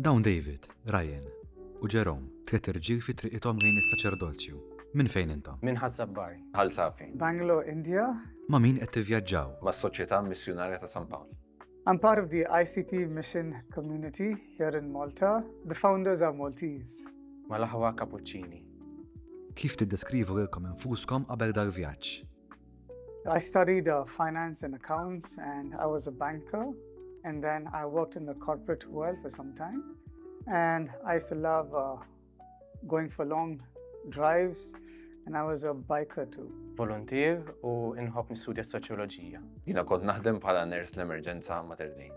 Dawn David, Ryan u Jerome tliet irġiel fi triqithom lejn is-saċerdozju. Minn fejn intom? Min ħazzabbar. Ħal Safi, Bangalore, India. Ma' min qed tivvjaġġaw? mas-Soċjetà Missjonarja ta' San Pawl. I'm part of the ICP mission community here in Malta. The founders are Maltese. Malaħwa Cappuccini. Kif tiddeskrivu lilkom infuskom qabel dal-vjaġġ? I studied finance and accounts, and I was a banker. And then I worked in the corporate world for some time. And I used to love going for long drives, and I was a biker too. Volunteer u inħobb nistudja soċjoloġija. Jiena kont naħdem bħala ners l-emerġenza Mater Dei.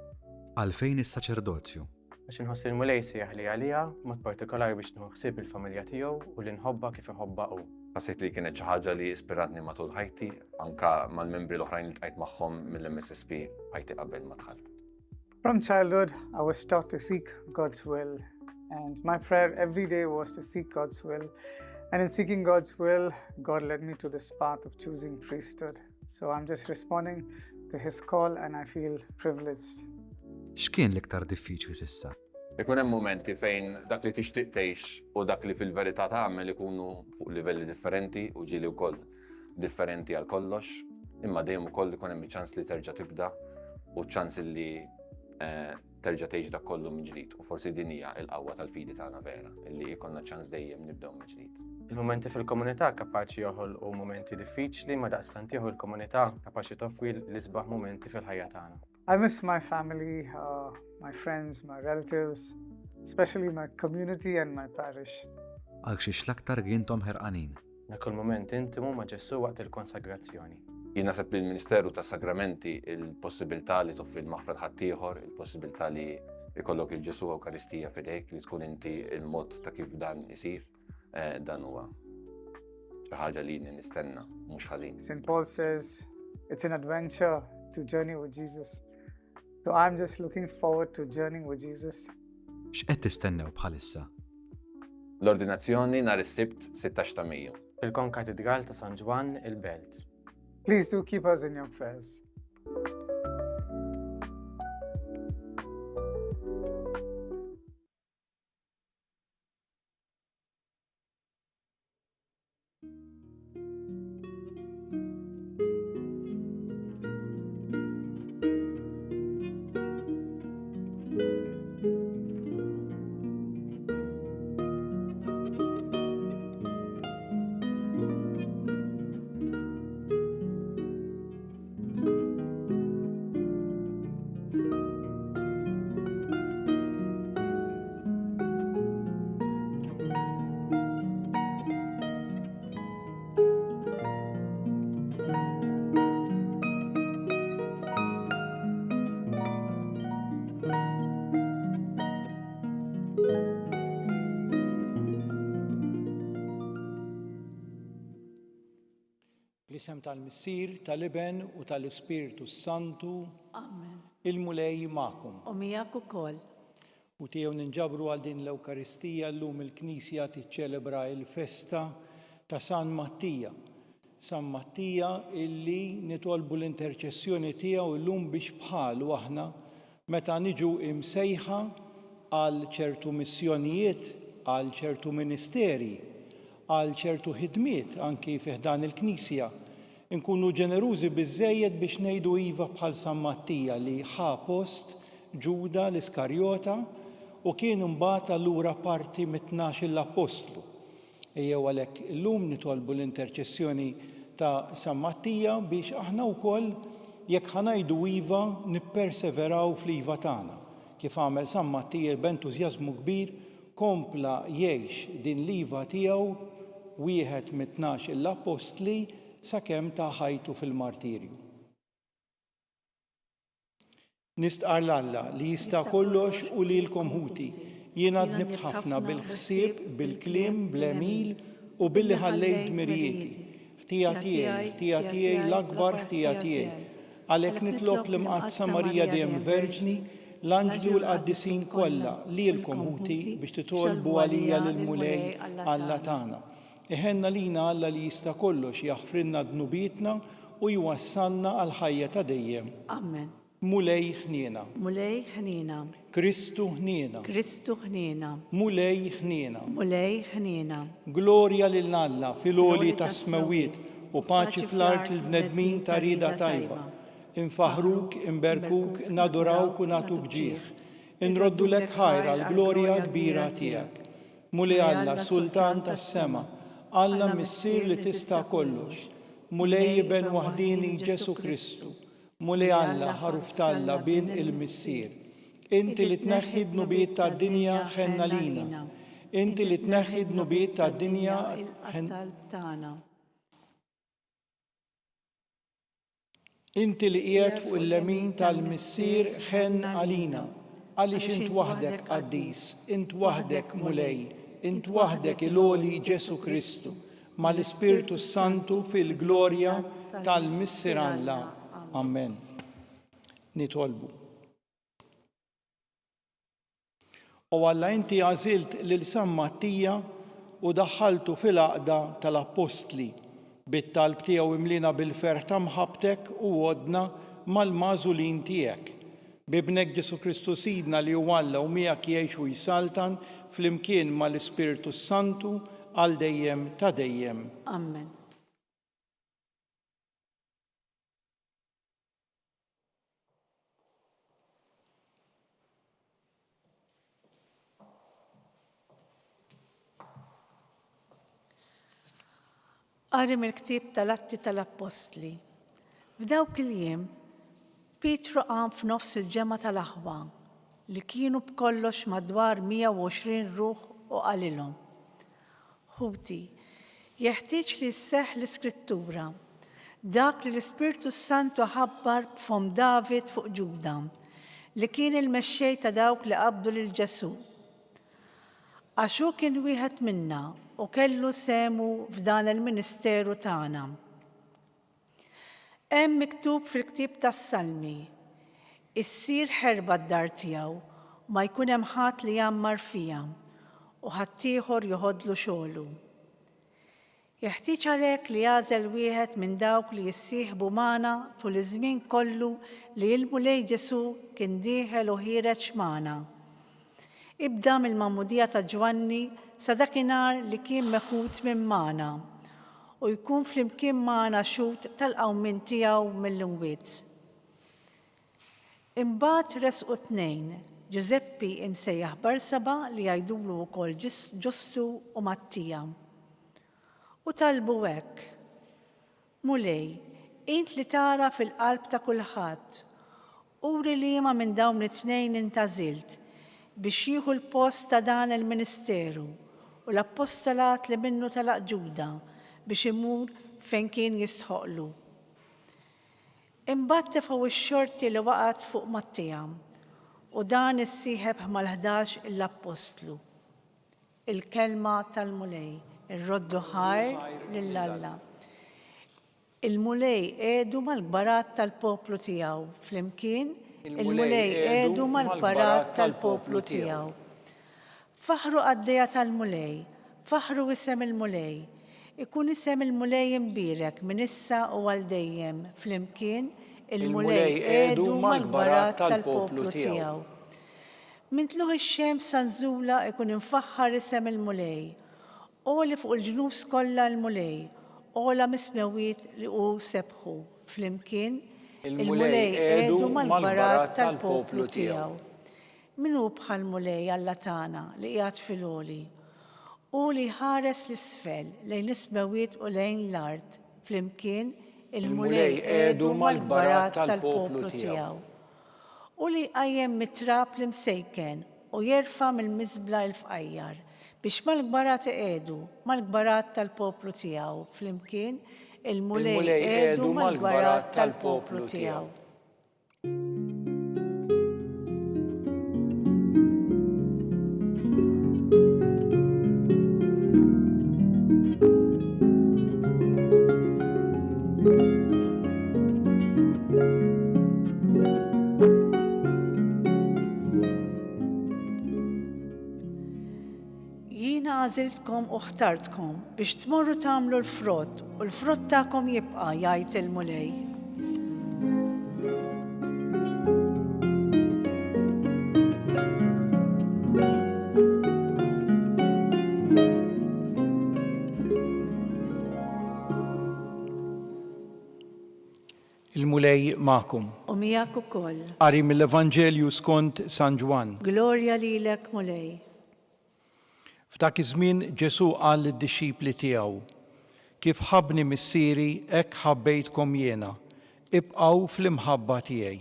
Għalfejn is-saċerdozju? Għax inħoss il-mulej sejjaħli għalija, mod partikolari biex nħossib il-familja tiegħu u li nħobba kif iħobba hu. Ħassejt li kienet xi ħaġa li ispiratni matul ħajti, anka mal-membri l-oħrajn li tqajt magħhom mill-MSSP ħajti qabel ma dħalt. From childhood, I was taught to seek God's will. And my prayer every day was to seek God's will. And in seeking God's will, God led me to this path of choosing priesthood. So I'm just responding to His call, and I feel privileged. X'kien l-iktar diffiċli s'issa? Ikun hemm momenti fejn dak li tixtieq tgħix u dak li fil-verità tagħmel ikunu fuq livelli differenti u ġieli wkoll differenti għal kollox, imma dejjem ukoll ikun hemm iċ-ċans li terġa' tibda u ċans li terġa' tgħix dak kollu minn ġdid. U forsi din hija l-qawwa tal-fidi tagħna vera, illi jkollna ċans dejjem nibdew minn ġdid. Il-momenti fil-komunità kapaċi joħolqu momenti diffiċli, ma daqstant jieħu l-komunità kapaċi toffri l-isbaħ momenti fil-ħajja tagħna. I miss my family, my friends, my relatives, especially my community and my parish. Għal xiex l-aktar gintom ħerqanin? Dak il-moment intimu ma' Ġesu waqt il-konsagrazzjoni. Jien naħseb li l-Ministeru tas-Sagramenti il-possibilità li toffri l-maħfra ħaddieħor, il-possibilità li jkollok il-Ġesu Ewkaristija fidejk, li tkun inti il-mod ta' kif dan isir, dan huwa xi ħaġa li nistenna mhux ħażin. St. Paul says it's an adventure to journey with Jesus. So I'm just looking forward to journeying with Jesus. X'qed tistennew bħalissa? L-ordinazzjoni nhar is-Sibt 16 ta' Mejju. Il-Konkatedral ta' San Ġwan il-Belt. Please do keep us in your prayers. L-isem tal-Missier, tal-Iben u tal-Ispiritu Santu, Amen. il-mulej ma'kom. U miegħek ukoll. U tiegħu ninġabru għal din l-Ewkaristija llum il-Knisja tiċċelebra l-festa ta' San Mattija. San Mattija illi nitolbu l-interċessjoni tiegħu llum biex bħalu aħna meta niġu imsejħa għal ċertu missjonijiet, għal ċertu ministeri, għal ċertu ħidmiet anki fih dan il-Knisja. Inkunu ġenerużi biżżejjed biex ngħidu iva bħal San Mattija li ħa post Ġuda l-Iskarjota u kien imbagħad allura parti mit-12 l-Apostlu. Ejjew għalhekk illum nitolbu l-interċessjoni ta' San Mattija biex aħna wkoll jekk ħanajdu iva nipperseveraw fl-iva tagħna. Kif għamel San Mattija b'entużjażmu kbir kompla jgħix din l-iva tiegħu wieħed mit-12 l-Apostli sakemm ta' ħajtu fil-martirju. Nistqar l-Alla li jista' kollox u lilkom ħuti. Jiena dnibt ħafna bil-ħsieb, bil-kliem, bl-emil u billi ħallejt mirjieti. Ħtija tiegħi l-akbar ħtija tiegħi. Għalhekk nitlob l-imqazza Marija dejjem Verġni, l-anġli u l-qaddisin kollha lilkom ħuti biex titolbu għalija lill-mulej Alla tagħna. Iħenna lina Alla li jista' kollox jaħfrilna dnubietna u jwassalna għal ħajja ta' dejjem. Amen. mulej ħniena, mulej ħnina, Kristu ħniena, Kristu ħnina, mulej ħniena. mulej ħnina. Glorja lil Alla fil-oli ta' smewiet u paċi fl-art il-bnedmin ta' rida tajba. Infaħruk, imberkuk, nadurawk u natuk ġieħ. Inroddu lek ħajra l-glorja kbira tiegħek. Mulej Alla, Sultan tas-sema, Alla missir li tista' kollox. Mulej ben waħdini Ġesu Kristu. Mulej Alla, ħaruf talla bin il-missier. Inti li tneħħi d-nubiet ta' dinja ħenna lina. Inti li tneħħi d-nubiet ta' dinja tagħna. Inti li qiegħed fuq il-lemin tal-missier ħen għalina, għaliex int waħdek qaddis, int waħdek mulej, int waħdek il-oli Ġesu Kristu, mal-Ispirtu Santu fil-glorja tal-missier Alla. Amen. Nitolbu. U Alla inti għażilt lil San Mattija u daħħaltu fil-għaqda tal-Apostli bit-talb tiegħu imlina bil-ferħ ta' mħabbtek u għodna mal-mażulin tiegħek. Bibnek Ġesu Kristu Sidna li huwa Alla u miegħek jgħix u jsaltan flimkien mal-Ispirtu Santu għal dejjem ta' dejjem. Amen. Qari mill-ktieb tal-Atti tal-Apostli. F'dawk il-jiem, Pietru qam f'nofs il-ġemgħa tal-aħwa li kienu b'kollox madwar 120 ruħ u qalilhom. Ħuti, jeħtieġ li sseħħ l-Iskrittura, dak li l-Ispirtu Santu ħabbar b'fom David fuq Ġuda, li kien il-mexxej ta' dawk li qabdu lil Ġesu. Għax hu kien wieħed minna u kellu semu f'dan il-ministeru tagħna. Hemm miktub fil-ktieb tas-Salmi, issir ħerba d-dar tiegħu u ma jkun hemm ħadd li jammar fiha u ħadd ieħor joħodlu xogħlu. Jeħtieġ għalhekk li jagħżel wieħed minn dawk li jissieħbu magħna tul iż-żmien kollu li l-mulej Ġesu kien dieħel u ħireġ magħna. Ibda mill-Mammudija ta' Ġwanni sa dakinhar li kien meħud minn magħna u jkun flimkien magħna xut tal-qawmien tiegħu mill-imwiet. Imbagħad resqu tnejn, Giuseppi imsejjaħ Barsaba li jgħidulu wkoll Ġustu u Mattija. U talbu hekk: Mulej, int li tara fil-qalb ta' kulħadd, uri liema minn dawn it-tnejn intażilt biex jieħu l-post ta' dan il-ministeru u l-appostolat li minnu talaq Ġuda biex imur fejn kien jistħoqlu. Imbagħad tefgħu x-xorti li waqgħet fuq Mattija u dan issieħeb mal-11 l-Apostlu. Il-kelma tal-mulej, ir-roddu ħajr lill-Alla. Il-mulej qiegħdu mal-gbarat tal-poplu tiegħu flimkien il-mulej qiegħdu mal-gbarat tal-poplu tiegħu. Faħru għaddejja tal-mulej, faħru isem il-mulej. Ikun isem il-mulej imbierek minn issa u għal dejjem flimkien il-mulej qiegħdu mal-gbarat tal-poplu tiegħu. Min tluħ ix-xemx sanżula ikun infaħħar isem il-mulej. Oli fuq il-ġnus kollha l-mulej, ola mismewiet li hu sebħu flimkien il-mulej qiegħdu mal-gbarat tal-poplu tiegħu. Min hu bħal mulej Alla tagħna li qiegħed fil-għoli u li ħares l-isfel lejn l-ismewiet u lejn l-art flimkien il-mulej qiegħdu mal-gbarat tal-poplu tiegħu. U li qajjem mit-trab l-imsejken u jerfa' mill-miżbla l-fqajjar biex mal-gbarat qiegħdu mal-gbarat tal-poplu tiegħu flimkien il-mulej qiegħdu mal-gbarat tal-poplu tiegħu. Jiena għażiltkom u ħtartkom biex tmorru tagħmlu l-frott u l-frott tagħkom jibqa' jgħid il-mulej. il-mulej ma'kum. U miegħek ukoll. Qari mill-Evanġelju skont San Ġwan. Glorja lilek mulej. F'dak iż-żmien Ġesu qal lid-dixxipli tiegħu: Kif ħabni missieri hekk ħabbejtkom jiena, ibqgħu fl-imħabba tiegħi.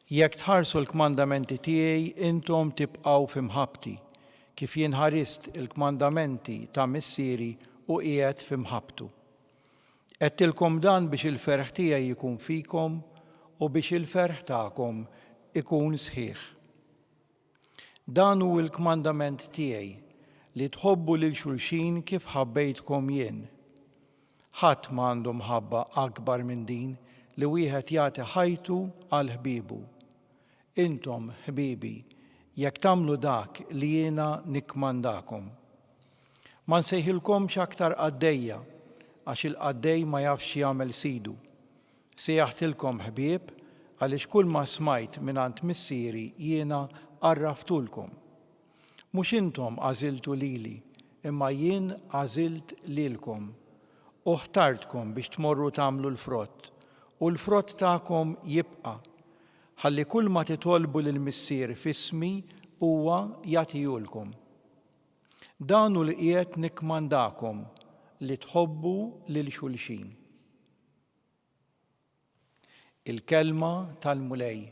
Jekk tħarsu l-kmandamenti tiegħi intom tibqgħu f'imħabbti, kif jien ħarist il-kmandamenti ta' missieri u qiegħed f'imħabbtu. Qedtilkom dan biex il-ferħ tiegħi jkun fikom u biex il-ferħ tagħkom ikun sħiħ. Dan hu l-kmandament tiegħi li tħobbu lil xulxin kif ħabbejtkom jien. Ħadd m'għandu mħabba akbar minn din li wieħed jagħti ħajtu għal ħbiebu. Intom, ħbiebi, jekk tagħmlu dak li jiena nikkmandakom. Ma nsejħilkomx aktar qaddejja għax il-qaddej ma jafx jagħmel sidu. Sejjaħtilkom ħbieb għaliex kull ma smajt mingħand missieri jiena għarraftulkom. Mhux intom għażiltu lili, imma jien għażilt lilkom. U ħtartkom biex tmorru tagħmlu l-frott, u l-frott tagħkom jibqa' ħalli kull ma titolbu lill-missier f'ismi huwa jagħtihulkom. Dan hu li qiegħed nikkmandakom li tħobbu lil xulxin. Il-kelma tal-mulej.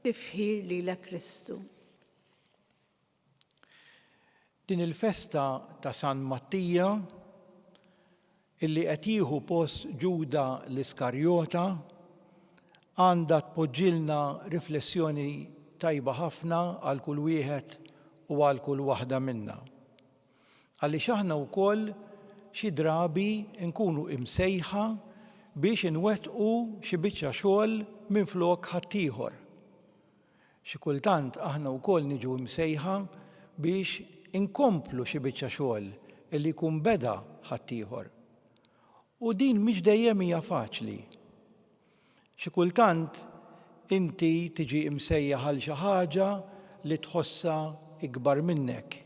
Tifħir lilek Kristu. Din il-festa ta' San Mattija illi qed jieħu post Ġuda l-Iskarjota għandha tpoġġilna riflessjoni tajba ħafna għal kull wieħed u għal kull waħda minna. Għaliex aħna wkoll xi drabi nkunu imsejħa biex inwettqu xi biċċa xogħol minflok ħaddieħor. Xi kultant aħna wkoll niġu msejħa biex inkomplu xi biċċa xogħol illi jkun beda ħaddieħor. U din mhix dejjem hija faċli. Xi kultant inti tiġi msejjaħ għal xi ħaġa li tħossha ikbar minnek,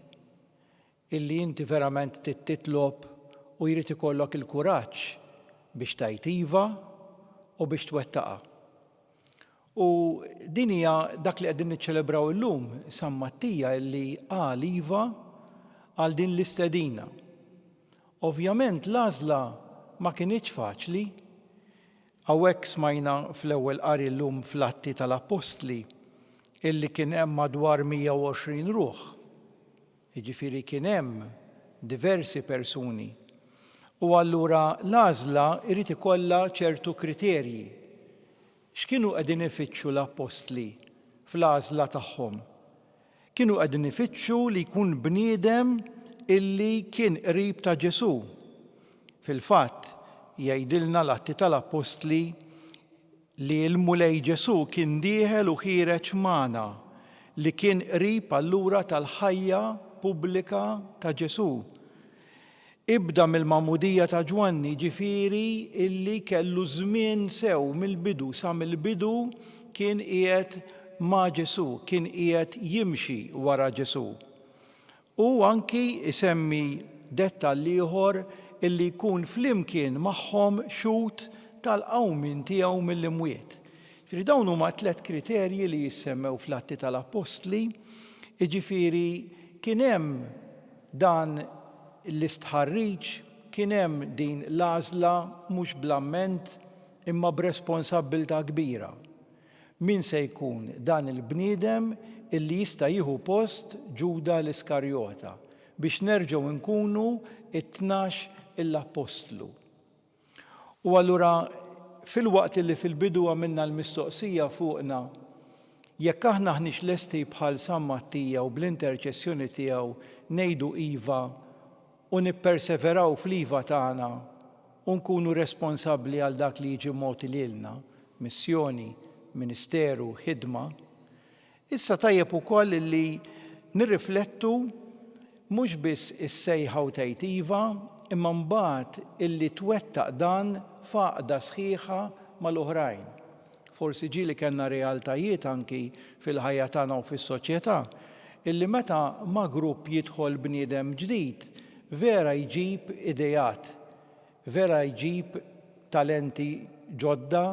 illi inti verament titlob u jrid ikollok il-kuraġġ biex tajt iva u biex twettaqha. U din hija dak li qegħdin niċċelebraw illum San Mattija illi qal iva għal din l-istedina. Ovvjament l-għażla ma kinitx faċli. Hawnhekk smajna fl-ewwel qari llum fl-Atti tal-Apostli illi kien hemm madwar 120 ruħ. Jiġifieri kien hemm diversi persuni. U allura l-għażla jrid ikollha ċertu kriterji. X'kienu qegħdin ifittxu l-Apostli fl-għażla tagħhom? Kienu qegħdin ifittxu li jkun bniedem illi kien qrib ta' Ġesu. Fil-fatt, jgħidilna l-Atti tal-Apostli li l-mulej Ġesu kien dieħel u ħireġ magħna li kien qrib allura tal-ħajja pubblika ta' Ġesu. Ibda mill-Magħmudija ta' Ġwanni ġifieri illi kellu żmien sew mill-bidu sa mill-bidu kien qiegħed ma' Ġesu, kien qiegħed jimxi wara Ġesu. U anki isemmi dettall ieħor illi jkun flimkien magħhom xut tal-qawmin tiegħu mill-imwiet. Ġifieri dawn huma 3 kriterji li jissemmew fl-Atti tal-Apostli, jiġifieri kien hemm dan l-istħarriġ, kien hemm din l-għażla mhux bl-amment imma b'responsabbiltà kbira. Min se jkun dan il-bniedem illi jista' jieħu post Ġuda l-Iskarjota biex nerġgħu nkunu it-12 l-Apostlu. U allura fil-waqt illi fil-bidu għamilna l-mistoqsija fuqna jekk aħna ħniex lesti bħal San Mattija u bl-interċessjoni tiegħu ngħidu iva u nipperseveraw fl-iva tagħna u nkunu responsabbli għal dak li jiġi mogħti lilna, missjoni, ministeru, ħidma. Issa tajjeb ukoll li nirriflettu mhux biss is-sejħa u tgħid iva, imma mbagħad illi twettaq dan faqda sħiħa mal-oħrajn. Forsi ġieli kellna realtajiet anki fil-ħajja tagħna u fis-soċjetà illi meta ma' grupp jidħol bniedem ġdid vera jġib idejat, vera jġib talenti ġodda,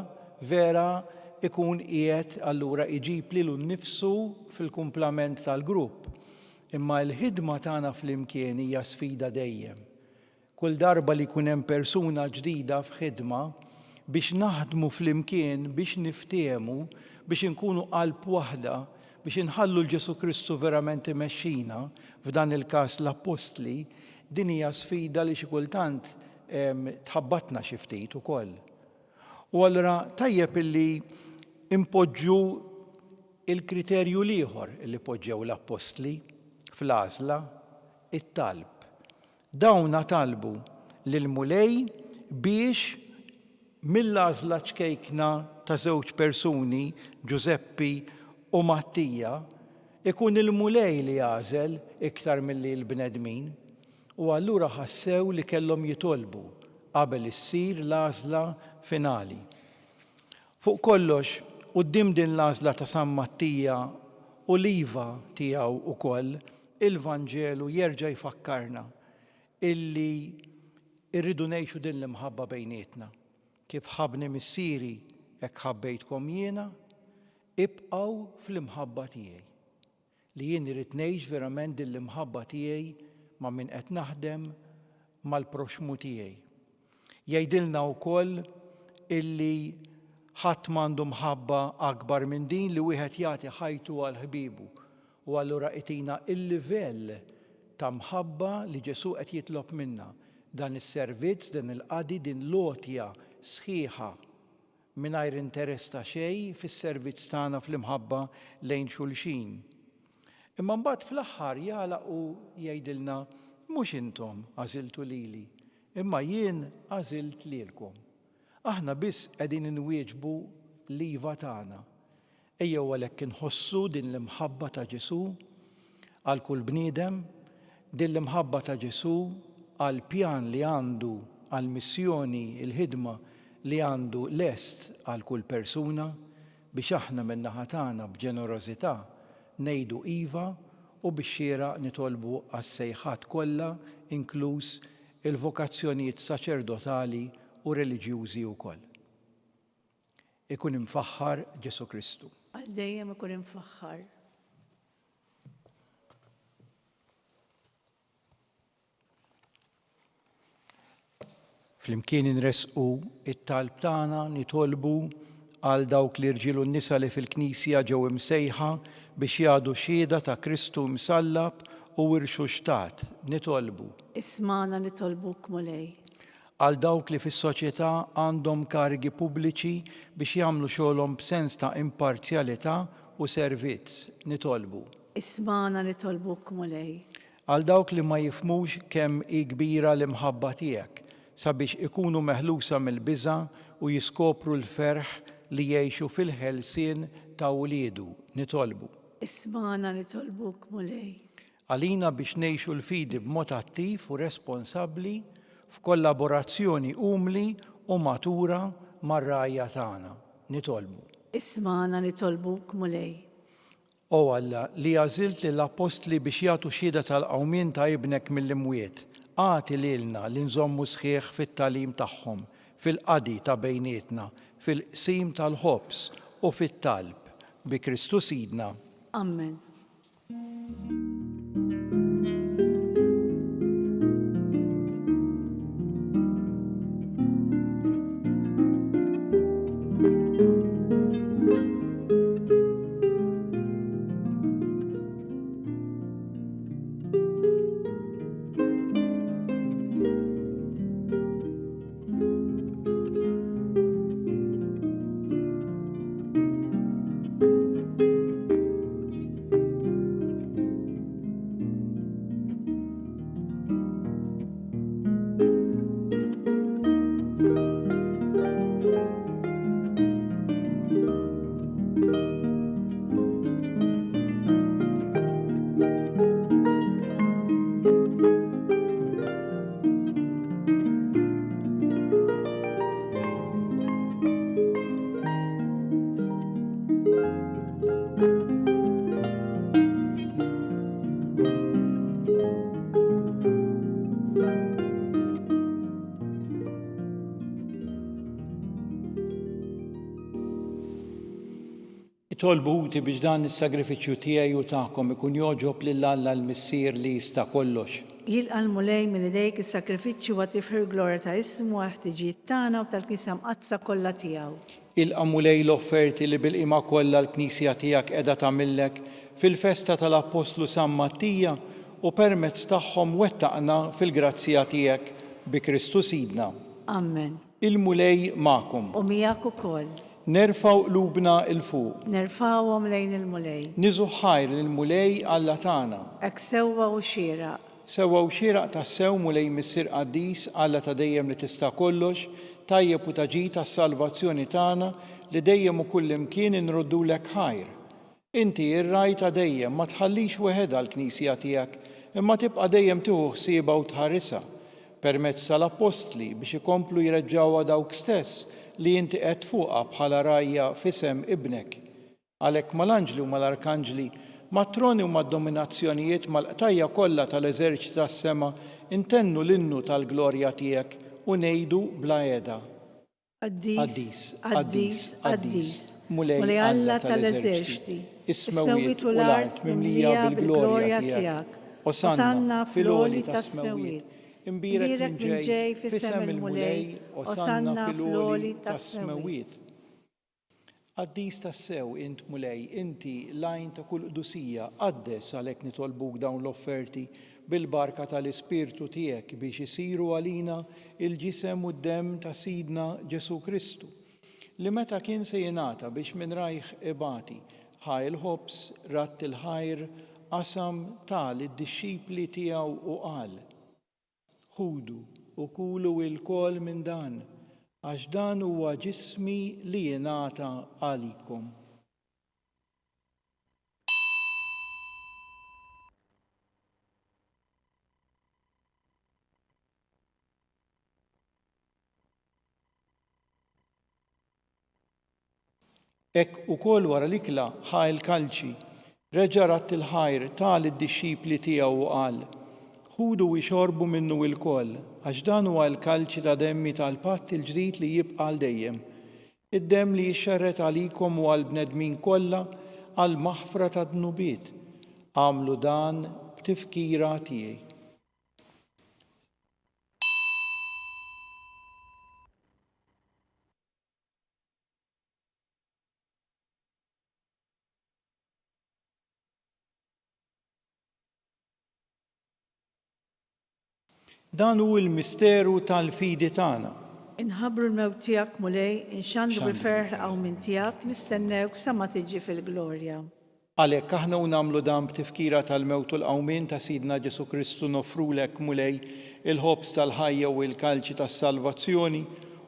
vera ikun qiegħed allura iġib lilu nnifsu fil-kumplament tal-grupp. Imma l-ħidma tagħna flimkien hija sfida dejjem. Kull darba li jkun hemm persuna ġdida f'ħidma biex naħdmu flimkien, biex niftehmu, biex inkunu qalb waħda, biex inħallu l-Ġesu Kristu verament imexxina, f'dan il-każ l-Apostli, din hija sfida li xi kultant tħabbatna xi ftit ukoll. U allura tajjeb illi impoġġu il-kriterju ieħor li poġġew l-Apostli fl-għażla, it-talb. Dawna talbu lill-mulej biex mill-għażla ċkejkna ta' żewġ persuni, Giuseppi u Mattija, ikun il-mulej li għażel iktar milli l-bnedmin, u allura ħassew li kellhom jitolbu qabel issir l-għażla finali. Fuq kollox, quddiem din l-għażla ta' San Mattija u l-iva tiegħu ukoll, il-Vanġelu jerġa' jfakkarna illi irridu ngħixu din l-imħabba bejnietna. Kif ħabni missieri hekk ħabbejtkom jiena, ibqgħu fl-imħabba tiegħi. Li jien irid ngħix verament din l-imħabba tiegħi ma' min qed naħdem mal-proxmu tiegħi. Jgħidilna wkoll illi ħadd m'għandu mħabba akbar minn din li wieħed jagħti ħajtu għal ħbiebu. U allura itina il-livell ta' mħabba li Ġesu qed jitlob minna. Dan is-servizz, din il-qadi, din lotja sħiħa mingħajr interess ta' xejn fis-servizz tagħna fl-imħabba lejn xulxin. Imma mbagħad fl-aħħar jagħlaq u jgħidilna mhux intom għażiltu lili, imma jien għażilt lilkom. Aħna biss qegħdin inwieġbu l-iva tagħna. Ejjew għalhekk inħossu din l-imħabba ta' Ġesu għal kull bniedem, din l-imħabba ta' Ġesu għal pjan li għandu għal missjoni il-ħidma li għandu lest għal kull persuna biex aħna min-naħa tagħna b'ġenerożità ngħidu iva u biex xieraq nitolbu għas-sejħat kollha inkluż il-vokazzjonijiet saċerdotali u reliġjużi wkoll. Ikun imfaħħar Ġesu Kristu. Għal dejjem ikun imfaħħar. Flimkien inresqu it-talb tagħna nitolbu għal dawk l-irġiel u n-nisa li fil-Knisja ġew imsejħa biex jagħdu xhieda ta' Kristu msallab u wirxu xtat, nitolbu. Ismana nitolbuk mulej. Għal dawk li fis-soċjetà għandhom karigi pubbliċi biex jagħmlu xogħolhom b'sens ta' imparzjalità u servizz, nitolbu. Ismana nitolbuk mulej. Għal dawk li ma jifmux kemm hi kbira l-imħabba tiegħek sabiex ikunu meħlusa mill-biża' u jiskopru l-ferħ li jgħixu fil-ħelsien ta' uliedu, nitolbu. Ismana nitolbuk mulej. Għalina biex ngħixu l-fidi b'mod attiv u responsabbli f'kollaborazzjoni umli u matura mar-rajja tagħna, nitolbu. Ismana nitolbuk mulej. O Alla li għażilt lill-Apostli biex jagħtu xhieda tal-qawmien ta' ibnek mill-imwiet, għati lilna li nżommu sħiħ fit-tagħlim tagħhom, fil-qadi ta' bejnietna, fil-qsim tal-ħobs u fit-talb bi Kristu Sidna. Amen. nitolbu Ħuti biex dan is-sagrifiċċju tiegħi u tagħkom ikun joġob lil Alla l-Missier li jista' kollox. Jilqa l-mulej minn idejk is-sakrifiċċju wa tifħir glorja ta' ismu għal ħtiġijiet tagħna u tal-Knisja mqazza kollha tiegħu. Ilqa' mulej l-offerti li bil-qima kollha l-Knisja tiegħek qiegħda tagħmillek fil-festa tal-Apostlu San Mattija u permezz tagħhom wettaqna fil-grazzja tiegħek bi Kristu Sidna. Amen. Il-mulej magħkom. U miegħek ukoll. Nerfgħu qlubna il fuq. Nerfawhom lejn il-mulej. Niżu ħajr lill-mulej Alla tagħna. Hekk sewwa u xieraq. Sewwa u xieraq tassew mulej Missier Qaddis Alla ta' dejjem li tista' kollox, tajjeb u taġi tas-salvazzjoni tagħna li dejjem u kullimkien inroddulek ħajr. Inti ir-raj ta' dejjem ma tħallix weħeda l-Knisja tiegħek, imma tibqa' dejjem tieħu ħsiebha u tħarisha permezz tal-Apostli biex ikomplu jreġġawha dawk stess li inti qed fuqha bħala rajja f'isem ibnek. Għalhekk mal-anġli u mal-arkanġli, mat-troni u mad-dominazzjonijiet mal-qtajja kollha tal-eżerċit tas-sema intennu l-innu tal-glorja tiegħek u ngħidu bla qiegħda. Qaddis, qaddis, qaddis. Mulej Alla tal-eżerċiti. Ismewit u l-art mimlija bil-glorja tiegħek. Osanna fil-għoli tas-smewit. Imbirek minn ġej f'isem il-mulej, osanna fil-għoli tas-smewit. Qaddis tassew int mulej, inti lajn ta' kull qdusija, qaddes għalhekk nitolbuk dawn l-offerti bil-barka tal-Ispirtu tiegħek biex isiru għalina il-ġisem u d-demm ta' Sidna Ġesu Kristu, li meta kien se jingħata biex minn rajħ ibati ħaj il-ħobs ratt il-ħajr qasam tal id-dixxipli tiegħu u qal: Ħudu u kulu il-kol minn dan, għax dan huwa ġismi li jingħata għalikom. Hekk ukoll wara l-ikla ħa il-kalċi, reġa' ratt il-ħajr tal id-dixxipli tiegħu u qal: Ħudu u jxorbu minnu il-koll, għax dan huwa l-kalċi ta' demmi tal-patt il-ġdid li jibqa' għal dejjem. Id-demm li jixxerret għalikom u għall-bnedmin kollha għal maħfra ta' dnubiet. Għamlu dan b'tifkira tiegħi. Dan hu l-misteru tal-fidi tagħna. Inħabbru l-mewt tiegħek mulej, inxandu bil-ferħ hawn minn tiegħek, nistennewk sa ma tiġi fil-glorja. Għalhekk aħna u nagħmlu dan b'tifkira tal-mewt u l-qawmien ta' Sidna Ġesu Kristu nofrulek mulej il-ħobs tal-ħajja u l-kalċi tas-salvazzjoni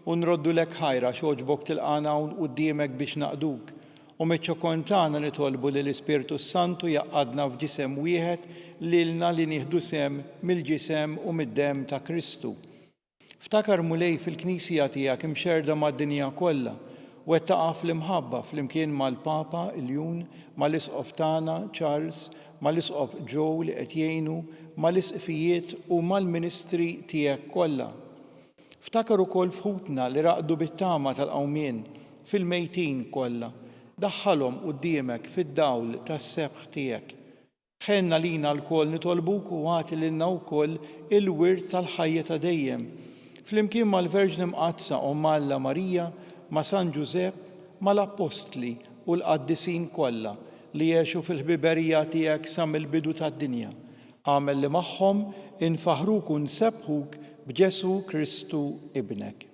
u nroddulek ħajra x'oġbok tilqana hawn quddiemek biex naqduk. U meċ-ċokon tagħna nitolbu li l-Ispirtu Santu jaqgħadna f'ġisem wieħed lilna li nieħdu sem mill-ġisem u mid-demm ta' Kristu. Ftakar mulej fil-Knisja tiegħek imxerda mad-dinja kollha u qed taqa' fl-imħabba flimkien mal-Papa Iljun, mal-Isqof tagħna Charles, mal-Isqof Joe li qed jgħinu, mal-isqfijiet u mal-ministri tiegħek kollha. Ftakar ukoll fħutna li raqdu bit-tama tal-qawmien fil-mejtin kollha. Daħħalhom quddiemek fid-dawl tas-sebħ tiegħek. Ħenna lina l-koll nitolbuk u għati lilna wkoll il-wirt tal-ħajja ta' dejjem. Flimkien mal-Verġni Mqazza Omma Alla Marija, ma' San Ġusepp, mal-Apostli u l-qaddisin kollha li jgħixu fil-ħbiberija tiegħek sa mill-bidu tad-dinja. Għamel li magħhom infaħruk u nsebħuk b'Ġesu Kristu ibnek.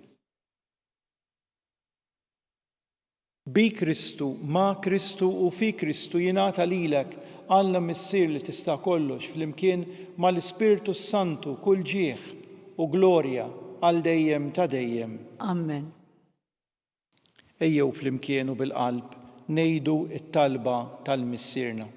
Bi Kristu, ma' Kristu u fi Kristu jingħata lilek Alla Missier li tista' kollox flimkien mal-Ispirtu Santu kull ġieħ u glorja għal dejjem ta' dejjem. Amen. Ejjew flimkien u bil-qalb ngħidu t-talba tal-Missierna.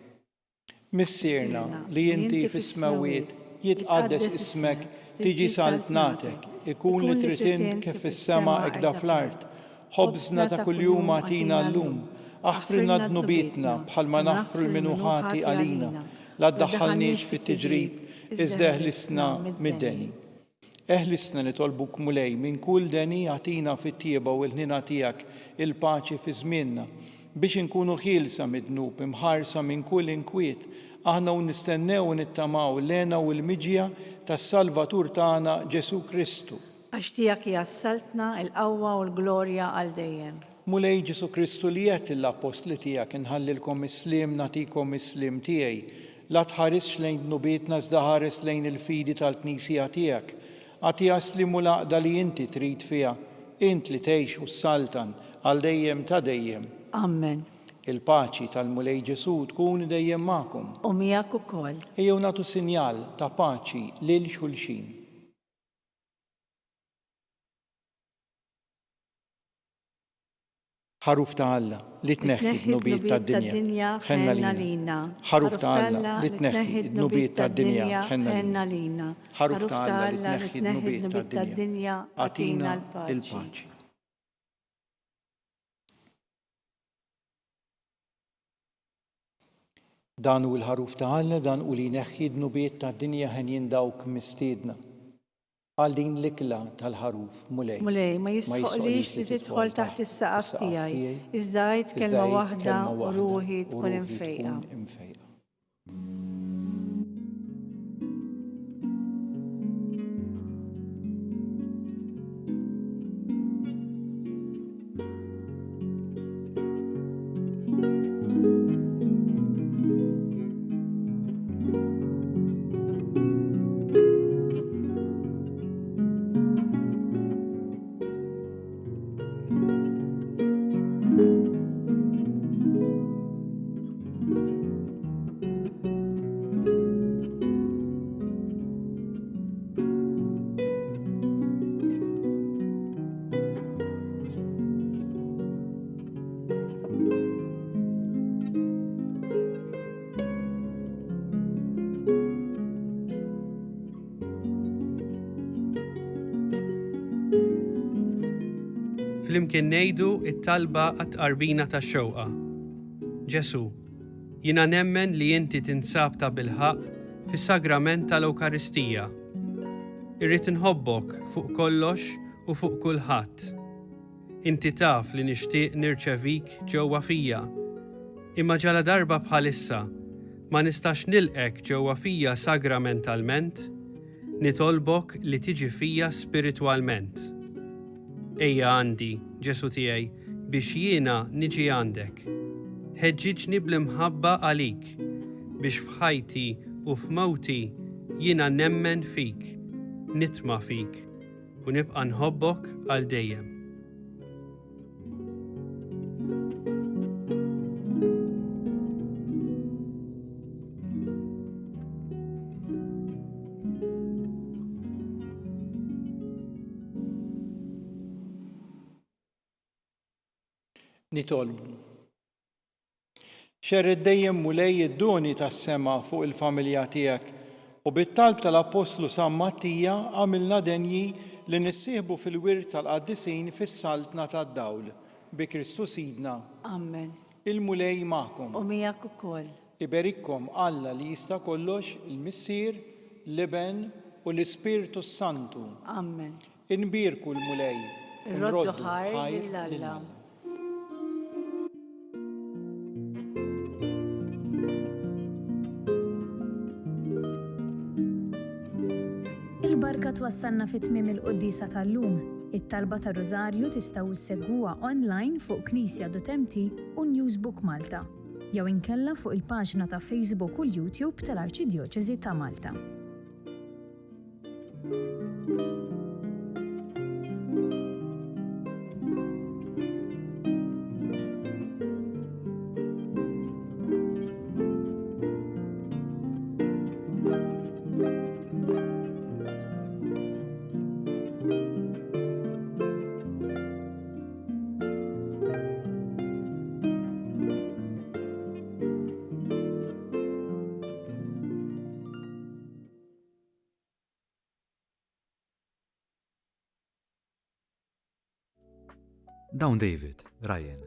Missierna li inti fis-smawiet jitqaddes ismek, tiġi saltnatek, ikun li trid int kif fis-sema hekk da fl-art. Ħobżna ta' kuljum għatina llum, aħfrilna dnubietna bħalma naħfru l-minuħati għalina, la ddaħħalniex fit-tiġrib, iżda eħlisna mid-deni. Eħlisna nitolbuk mulej minn kull deni għatina fit-tieba u l-ħnina tiegħek il-paċi fi żmienna, biex inkunu ħielsa mid-dnub imħarsa minn kull inkwiet, aħna u nistennew u nittamaw lena u l-miġja tas-Salvatur tagħna Ġesu Kristu. Għax tiegħek jassaltna l-qawwa u l-glorja għal dejjem. Mulej Ġesu Kristu li qed l-apostli tiegħek inħallilkom is-slim nagħtikom is-slim tiegħi, la tħarisx lejn dnubietna iżda ħares lejn il-fidi tal-Knisja tiegħek. Għati slim u l-għaqda li inti trid fiha, int li tgħix u s-saltan għal dejjem ta' dejjem. Amen. Il-paċi tal-Mulej Ġesu tkun dejjem magħkom. U miegħek ukoll. Ejjew nagħtu sinjal ta' paċi lil xulxin. Ħaruf ta' Alla li tneħħi d-nubiet tad-dinja ħenna lina. Ħaruf ta' Alla li tneħħi d-nubiet tad-dinja ħenna lina. Ħaruf ta' Alla li tneħħi d-nubiet tad-dinja għatina il-paċi. Dan u l-ħaruf ta' Alla, dan u li neħħi d-nubiet tad-dinja ħen jindawk mistiedna. Għal din l-ikla tal-ħaruf, Mulej. Mulej, ma jisħoqlix li tidħol taħt is-saqaf tiegħi. Iżda għid kelma waħda u ruħi tkun imfejqa. Flimkien ngħidu t-talba għat-qarbina tax-xewqa. Ġesu, jiena nemmen li inti tinsab ta' bilħaq fis-sagrament tal-Ewkaristija. Irrid inħobbok fuq kollox u fuq kulħadd. Inti taf li nixtieq nirċevik ġewwa fija, imma ġala darba bħalissa ma nistax nilqek ġewwa fija sagramentalment, nitolbok li tiġi fija spiritwalment. Ejja għandi, Ġesu tiegħi, biex jiena niġi għandek. Ħeġġiġni bl-imħabba għalik, biex f'ħajti u f'mewti jiena nemmen fik, nitma' fik u nibqa' nħobbok għal dejjem. Nitolbu. Xerred dejjem Mulej id-doni tas-sema fuq il-familja tiegħek u bit-talb tal-Apostlu San Mattija għamilna denji li nissieħbu fil-wirt tal-qaddisin fis-saltna tad-dawl bi Kristu Sidna. Amen. Il-Mulej magħkom. U miegħek ukoll. Iberikkom Alla li jista' kollox, il-Missier, l-Iben u l-Ispirtu Santu. Amen. Inbirku l-Mulej. Irroddu ħajr lill-Alla. Il-barka twassalna fit-tmiem il-qoddisa tal-lum. It-talba tar-Rożarju tistgħu issegwuha online fuq Knisja.mt u Newsbook Malta, jew inkella fuq il-paġna ta' Facebook u l-YouTube tal-Arċidjoċeżi ta' Malta. Dawn David, Ryan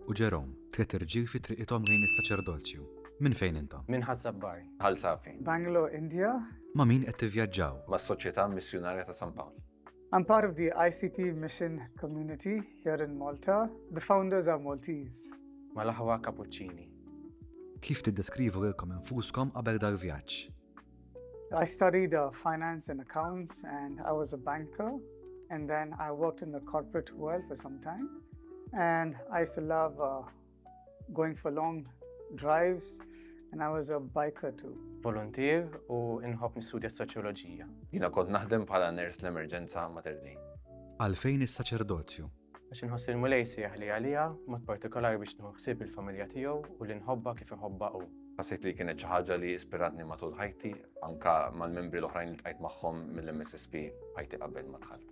u Jerome tliet irġiel fi triqithom lejn is-saċerdozju. Minn fejn intom? Min ħassabbar. Ħal Safi, Bangalore, India. Ma' min qed tivvjaġġaw? mas-Soċjetà Missjonarja ta' San Pawl. I'm part of the ICP mission community here in Malta. The founders are Maltese. mal-aħwa cappuccini. Kif tiddeskrivu lilkom infuskom qabel dal-vjaġġ? I studied finance and accounts, and I was a banker. And then I worked in the corporate world for some time. And I used to love going for long drives, and I was a biker too. Volunteer u inħobb nistudja s-soċjoloġija. Jiena kont naħdem bħala ners l-emerġenza Mater Dei. Għalfejn is-saċerdozju? Għax inħoss il-mulej sieħ li għalija, mod partikolari biex nħossib il-familja tiegħu u li nħobba kif iħobba hu. Ħassejt li kienet xi ħaġa li ispiratni matul ħajti, anka mal-membri l-oħrajn li tqajt magħhom mill-MSSP ħajti qabel ma dħalt.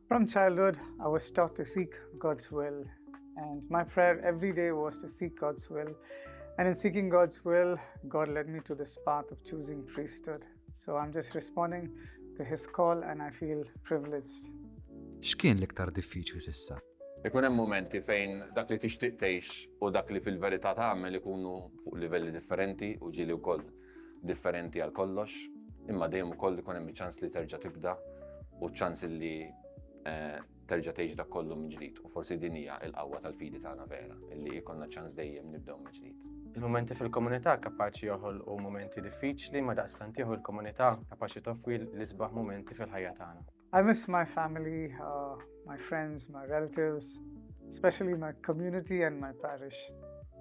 From childhood, I was taught to seek God's will. And my prayer every day was to seek God's will. And in seeking God's will, God led me to this path of choosing priesthood. So I'm just responding to His call, and I feel privileged. X'kien l-iktar diffiċli s'issa? Ikun hemm momenti fejn dak li tixtieq tgħix u dak li fil-verità tagħmel ikunu fuq livelli differenti u ġieli wkoll differenti għal kollox, imma dejjem ukoll ikun hemm iċ-ċans li terġa' tibda u ċans li terġa' tgħix dak kollu minn ġdid. U forsi din hija l-qawwa tal-fidi tagħna vera, illi jkollna ċans dejjem nibdew minn ġdid. Il-momenti fil-komunità kapaċi joħolqu momenti diffiċli, ma daqstant jieħu l-komunità kapaċi toffri l-isbaħ momenti fil-ħajja tagħna. I miss my family, my friends, my relatives, especially my community and my parish.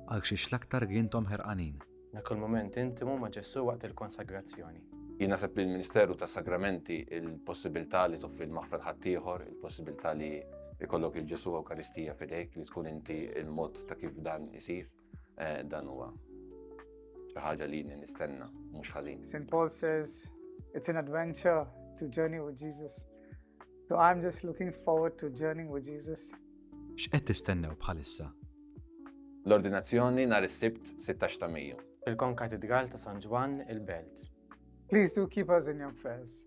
Għal xiex l-aktar gintom ħerqanin? Dak il-moment intimu ma' Ġesu waqt il-konsagrazzjoni. Jien naħseb li l-Ministeru tas-Sagramenti il-possibilità li toffri l-maħfra ħaddieħor, il-possibilità li jkollok il-Ġesu Ewkaristija fidejk, li tkun inti il-mod ta' kif dan isir, dan huwa xi ħaġa li nistenna mhux ħażin. St. Paul says it's an adventure to journey with Jesus. So I'm just looking forward to journeying with Jesus. X'qed tistennew bħalissa? L-ordinazzjoni nhar is-Sibt 16 ta' Mejju. Il-Konkatedral ta' San Ġwan il-Belt. Please do keep us in your prayers.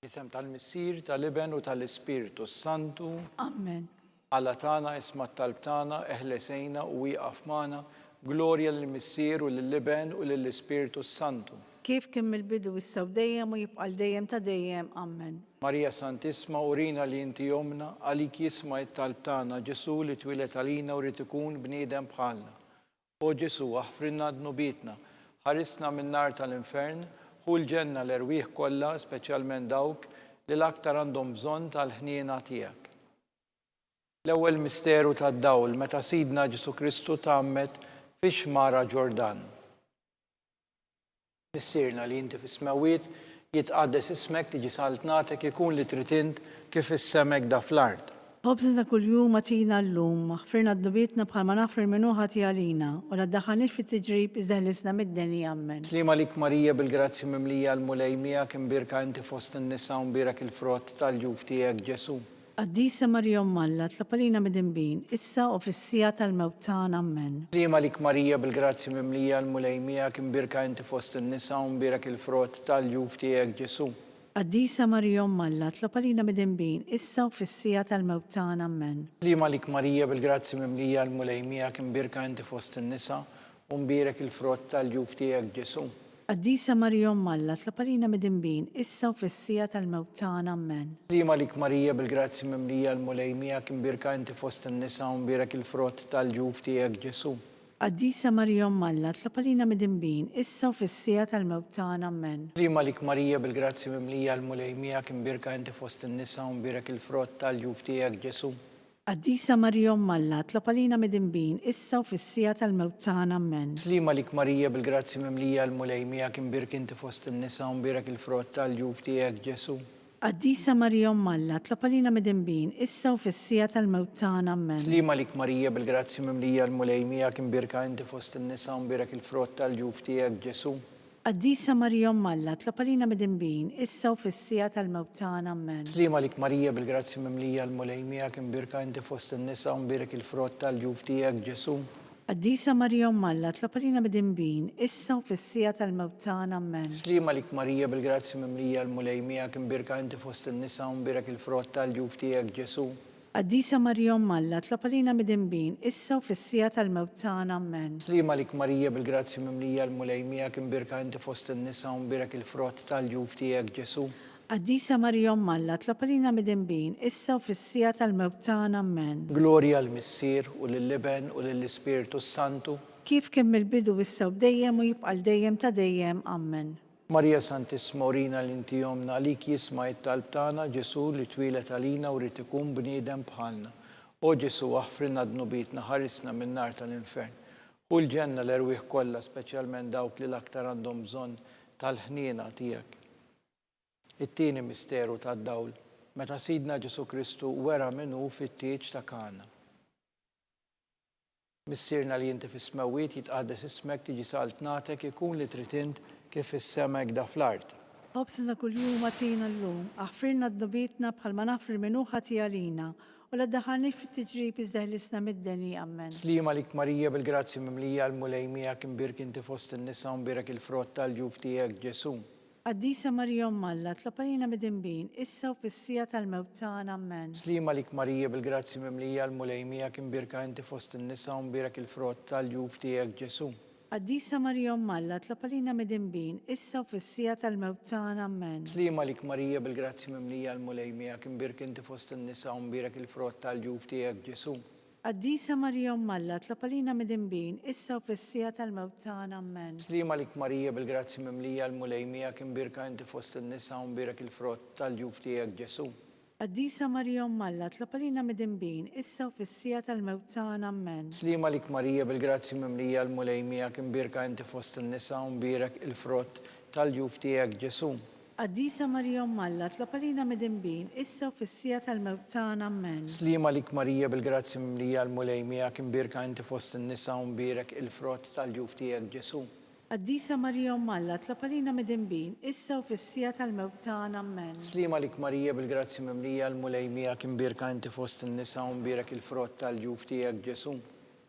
Isem tal-Missier, tal-Iben u tal-Ispiritu Santu, Amen. Alla tana isma talb tana, eħlesejna u wieqaf magħna, glorja lill-Missier u lill-Iben u lill-Ispiritu Santu. Kif kien mill-bidu issa u dejjem u jibqal dejjem ta' dejjem. Amen. Marija Santisma, urina li inti jomna, għalik jisma it-talb tana, Ġesu li twilet għalina u rrid ikun bniedem bħalna. O Ġesu, aħfrinna dnubietna, ħarisna minn nar tal-infern, hu l-ġenna l-erwieħ kollha, speċjalment dawk li l-aktar għandhom bżonn tal-ħniena tiegħek. L-ewwel misteru tad-dawl meta Sidna Ġesu Kristu tgħammet fix-xmara Ġordan. Missierna li inti fis-smawiet jitqaddes ismek tiġi saltnatek ikun li trid int kif issemek da fl-ard. Ħobżna kuljum għatina l-lum, maħfirna d-dubietna bħalma nafrir minnu ħati għalina, u la ddaħħalniex fit-tiġrib iżda ħlisna mid-deni. Amen. Slima lik Marija bil-grazzi mimlija l-mulej miegħek imbirka inti fost in-nisa u mbirek il-frott tal-ġuf tiegħek Ġesu. Qaddisa Marija Alla, tlapalina mid-imbin, issa u fis-sija tal-mewt tagħna. Amen. Slima lik Marija bil-grazzi mimlija l-mulej miegħek imbirka inti fost in-nisa u mbirek il-frott tal-ġuf tiegħek Ġesu. Qaddisa Marija Alla, tlapalina mid-imbin, issa u fis-sija tal-mewt tagħna. Amen. Slima lik Marija bil-grazzi mimlija l-mulej miegħek imbirka inti fost in-nisa u mbirek il-frott tal-ġuf tiegħek Ġesu. Qaddisa Marija Alla, tlapalina mid-imbin, issa u fis-sija tal-mewt tagħna. Amen. Slima lik Marija bil-grazzi mimlija l-mulej miegħek imbirka inti fost in-nisa u mbirek il-frott tal-ġuf tiegħek Ġesu. Qaddisa Marija Alla, tlapalina mid-imbin, issa u fis-sija tal-mewt tagħna. Amen. Slima lik Marija bil-grazzi mimlija l-mulej miegħek imbirka inti fost in-nisa u mbirek il-frott tal-ġuf tiegħek Ġesu. Qaddisa Marija Alla, tlapalina mid-imbin, issa u fis-sija tal-mewt tagħna. Amen. Slima lik Marija bil-grazzi mimlija l-mulej miegħek imbirk inti fost in-nisa u mbirek il-frott tal-ġuf tiegħek Ġesu. Qaddisa Marija Alla, tlapalina mid-imbin, issa u fis-sija tal-mewt tagħna. Amen. Slima lik Marija bil-grazzi mimlija l-mulej miegħek imbirka inti fost in-nisa u mbirek il-frott tal-ġuf tiegħek Ġesu. Qaddisa Marija Alla, tlapalina mid-imbin, issa u fis-sija tal-mewt tagħna. Amen. Slima lik Marija bil-grazzi mimlija l-mulej miegħek imbirka inti fost in-nisa u mbirek il-frott tal-ġuf tiegħek Ġesu. Qaddisa Marija Alla, tlapalina mid-imbin, issa u fis-sija tal-mewt tagħna. Amen. Slima lik Marija bil-grazzi mimlija l-mulej miegħek imbirka inti fost in-nisa u mbirek il-frott tal-ġuf tiegħek Ġesu. Qaddisa Marjom Malla, tlab għalina midinbin, issa u fis-sija tal-mewt tagħna, Amen. Slima lik Marija bil-grazzi mimlija l-mulejmija kim birka inti fost in-nisa u mbirek il-frott tal-ġuf tiegħek Ġesu. Qaddisa Marjom Malla, tlab għalina midinbin, issa u fis-sija tal-mewt tagħna, Amen. Glorja l-Missier u lill-Liben u lill-Ispiritu Santu. Kif kien mill-bidu issa u dejjem u jibqa' dejjem ta' dejjem, Amen. Marija Santissima Urina l-inti jomna għalik jisma' it-talb tagħna Ġesu li twilet għalina u rrid ikun bniedem bħalna. O Ġesu aħfrinna dnubitna ħarisna min-nar tal-infern. U l-ġenna l-erwieħ kollha speċjalment dawk li l-aktar għandhom bżonn tal-ħniena tiegħek. It-tieni misteru tad-dawl meta Sidna Ġesu Kristu wera minnu fit-tieġ ta' Kana. Missierna li inti fis-smewwiet jitqaddes ismek tiġi saltnatek ikun li trid int kif is-semek da fl-art. Ħobsna kuljum għatina l-lum, aħfirna d-nubitna bħalma nafri minuħa tijalina, u la daħalni fit-tiġrib iżdeħlisna mid-deni, Amen. Slima lik Marija bil-grazzi mimlija l-mulejmija kim birk inti fost in-nisa u mbirek il-frott tal-ġuf tiegħek Ġesu. Qaddisa Marjom Malla, tlab għalina midinbin, issa u fis-sija tal-mewt tagħna, Amen. Slima lik Marija bil-grazzi mimlija l-mulejmija kim birka inti fost in-nisa u mbirek il-frott tal-ġuf tiegħek Ġesu. Qaddisa Marjom Malla, tlab għalina midinbin, issa u fis-sija tal-mewt tagħna, Amen. Slima lik Marija bil-grazzi mimlija l-mulejmija kim birk inti fost in-nisa u mbirek il-frott tal-ġuf tiegħek Ġesu. Qaddisa Marjom Malla, tlab għalina midinbin, issa u fis-sija tal-mewt tagħna, Amen. Slima lik Marija bil-grazzi mimlija l-mulejmija kim birka inti fost in-nisa u mbirek il-frott tal-ġuf tiegħek Ġesu. Qaddisa Marjom Malla, tlab għalina midinbin, issa u fis-sija tal-mewt tagħna, Amen. Slima lik Marija bil-grazzi mimlija l-mulejmija kim birka inti fost in-nisa u mbirek il-frott tal-ġuf tiegħek Ġesu. Qaddisa Marjom Malla, tlab għalina midinbin, issa u fis-sija tal-mewt tagħna, Amen. Slima lik Marija bil-grazzi mimlija l-mulejmija kim birka inti fost in-nisa u mbirek il-frott tal-ġuf tiegħek Ġesu. Qaddisa Marjom Malla, tlab għalina midinbin, issa u fis-sija tal-mewt tagħna, Amen. Slima lik Marija bil-grazzi mimlija l-mulejmija kim birka inti fost in-nisa u mbirek il-frott tal-ġuf tiegħek Ġesu.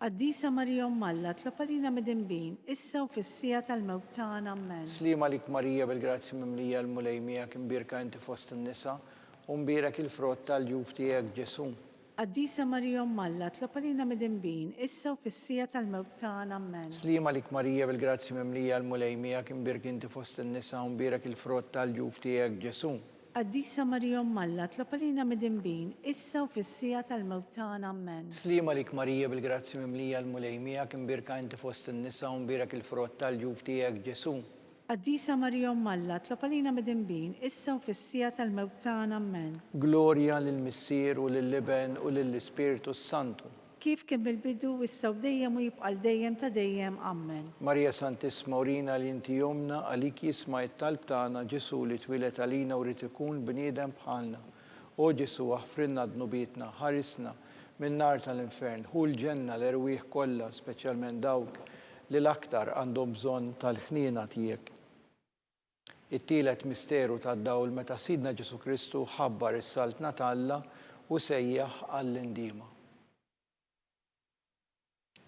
Qaddisa Marjom Malla, tlab għalina midinbin, issa u fis-sija tal-mewt tagħna, Amen. Slima lik Marija bil-grazzi mimlija l-mulejmija kim birka inti fost in-nisa u mbirek il-frott tal-ġuf tiegħek Ġesu. Qaddisa Marjom Malla, tlab għalina midinbin, issa u fis-sija tal-mewt tagħna, Amen. Slima lik Marija bil-grazzi mimlija l-mulejmija kim birk inti fost in-nisa u mbirek il-frott tal-ġuf tiegħek Ġesu. Qaddisa Marjom Malla, tlab għalina midinbin, issa u fis-sija tal-mewt tagħna, Amen. Slima lik Marija bil-grazzi mimlija l-mulejmija kim birka inti fost in-nisa u mbirek il-frott tal-ġuf tiegħek Ġesu. Qaddisa Marjom Malla, tlab għalina midinbin, issa u fis-sija tal-mewt tagħna, Amen. Glorja lill-Missier u lill-Liben u lill-Ispiritu Santu. Kif kien bil-bidu issa u dejjem u jibqa' dejjem ta' dejjem, Amen. Marija Santissima Urina li inti jomna għalik jisma' it-talb tagħna Ġesu li twilet għalina u rrid ikun bniedem bħalna. O Ġesu aħfrinna dnubitna, ħarisna min-nar tal-infern, hu l-ġenna l-erwieħ kollha speċjalment dawk li l-aktar għandhom bżonn tal-ħniena tiegħek. It-tielet misteru tad-dawl meta Sidna Ġesu Kristu ħabbar is-saltna talla u sejjaħ għall-indiema.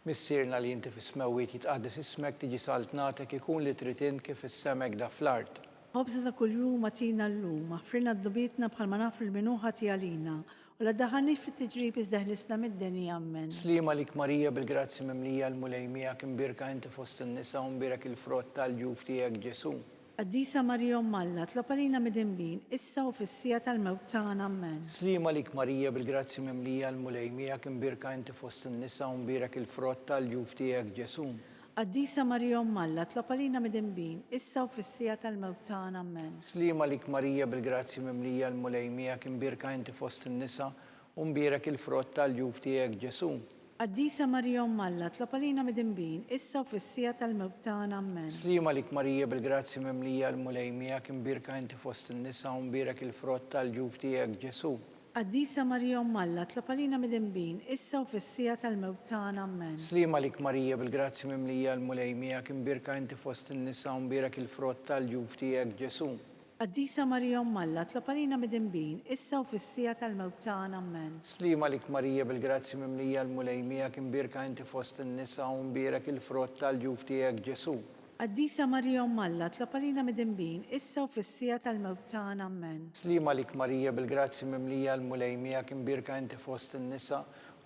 Missierna li inti fis-smewwiet jitqaddes ismek tiġi saltnatek ikun li trid int kif is-semek da fl-art. Ħobsna kuljum għatina l-lum, aħfirna d-dubitna bħalma nafri l-minuħa tijalina, u la daħalni fit-tiġrib iżdeħlisna mid-deni, Amen. Slima lik Marija bil-grazzi mimlija l-mulejmija kim birka inti fost in-nisa u mbirek il-frott tal-ġuf tiegħek Ġesu. Qaddisa Marjom Malla, tlab għalina midinbin, issa u fis-sija tal-mewt tagħna, Amen. Slima lik Marija bil-grazzi mimlija l-mulejmija kim birka inti fost in-nisa u mbirek il-frott tal-ġuf tiegħek Ġesu. Qaddisa Marjom Malla, tlab għalina midinbin, issa u fis-sija tal-mewt tagħna, Amen. Slima lik Marija bil-grazzi mimlija l-mulejmija kim birka inti fost in-nisa u mbirek il-frott tal-ġuf tiegħek Ġesu. Qaddisa Marjom Malla, tlab għalina midinbin, issa u fis-sija tal-mewt tagħna, Amen. Slima lik Marija bil-grazzi mimlija l-mulejmija kim birka inti fost in-nisa u mbirek il-frott tal-ġuf tiegħek Ġesu. Qaddisa Marjom Malla, tlab għalina midinbin, issa u fis-sija tal-mewt tagħna, Amen. Slima lik Marija bil-grazzi mimlija l-mulejmija kim birka inti fost in-nisa u mbirek il-frott tal-ġuf tiegħek Ġesu. Qaddisa Marjom Malla, tlab għalina midinbin, issa u fis-sija tal-mewt tagħna, Amen. Slima lik Marija bil-grazzi mimlija l-mulejmija kim birka inti fost in-nisa u mbirek il-frott tal-ġuf tiegħek Ġesu. Qaddisa Marija Umm Alla, tlab għalina midinbin, issa u fis-sija tal-mewt tagħna, amen. Slima lik Marija bil-grazzi mimlija l-mulejmija kim birka inti fost in-nisa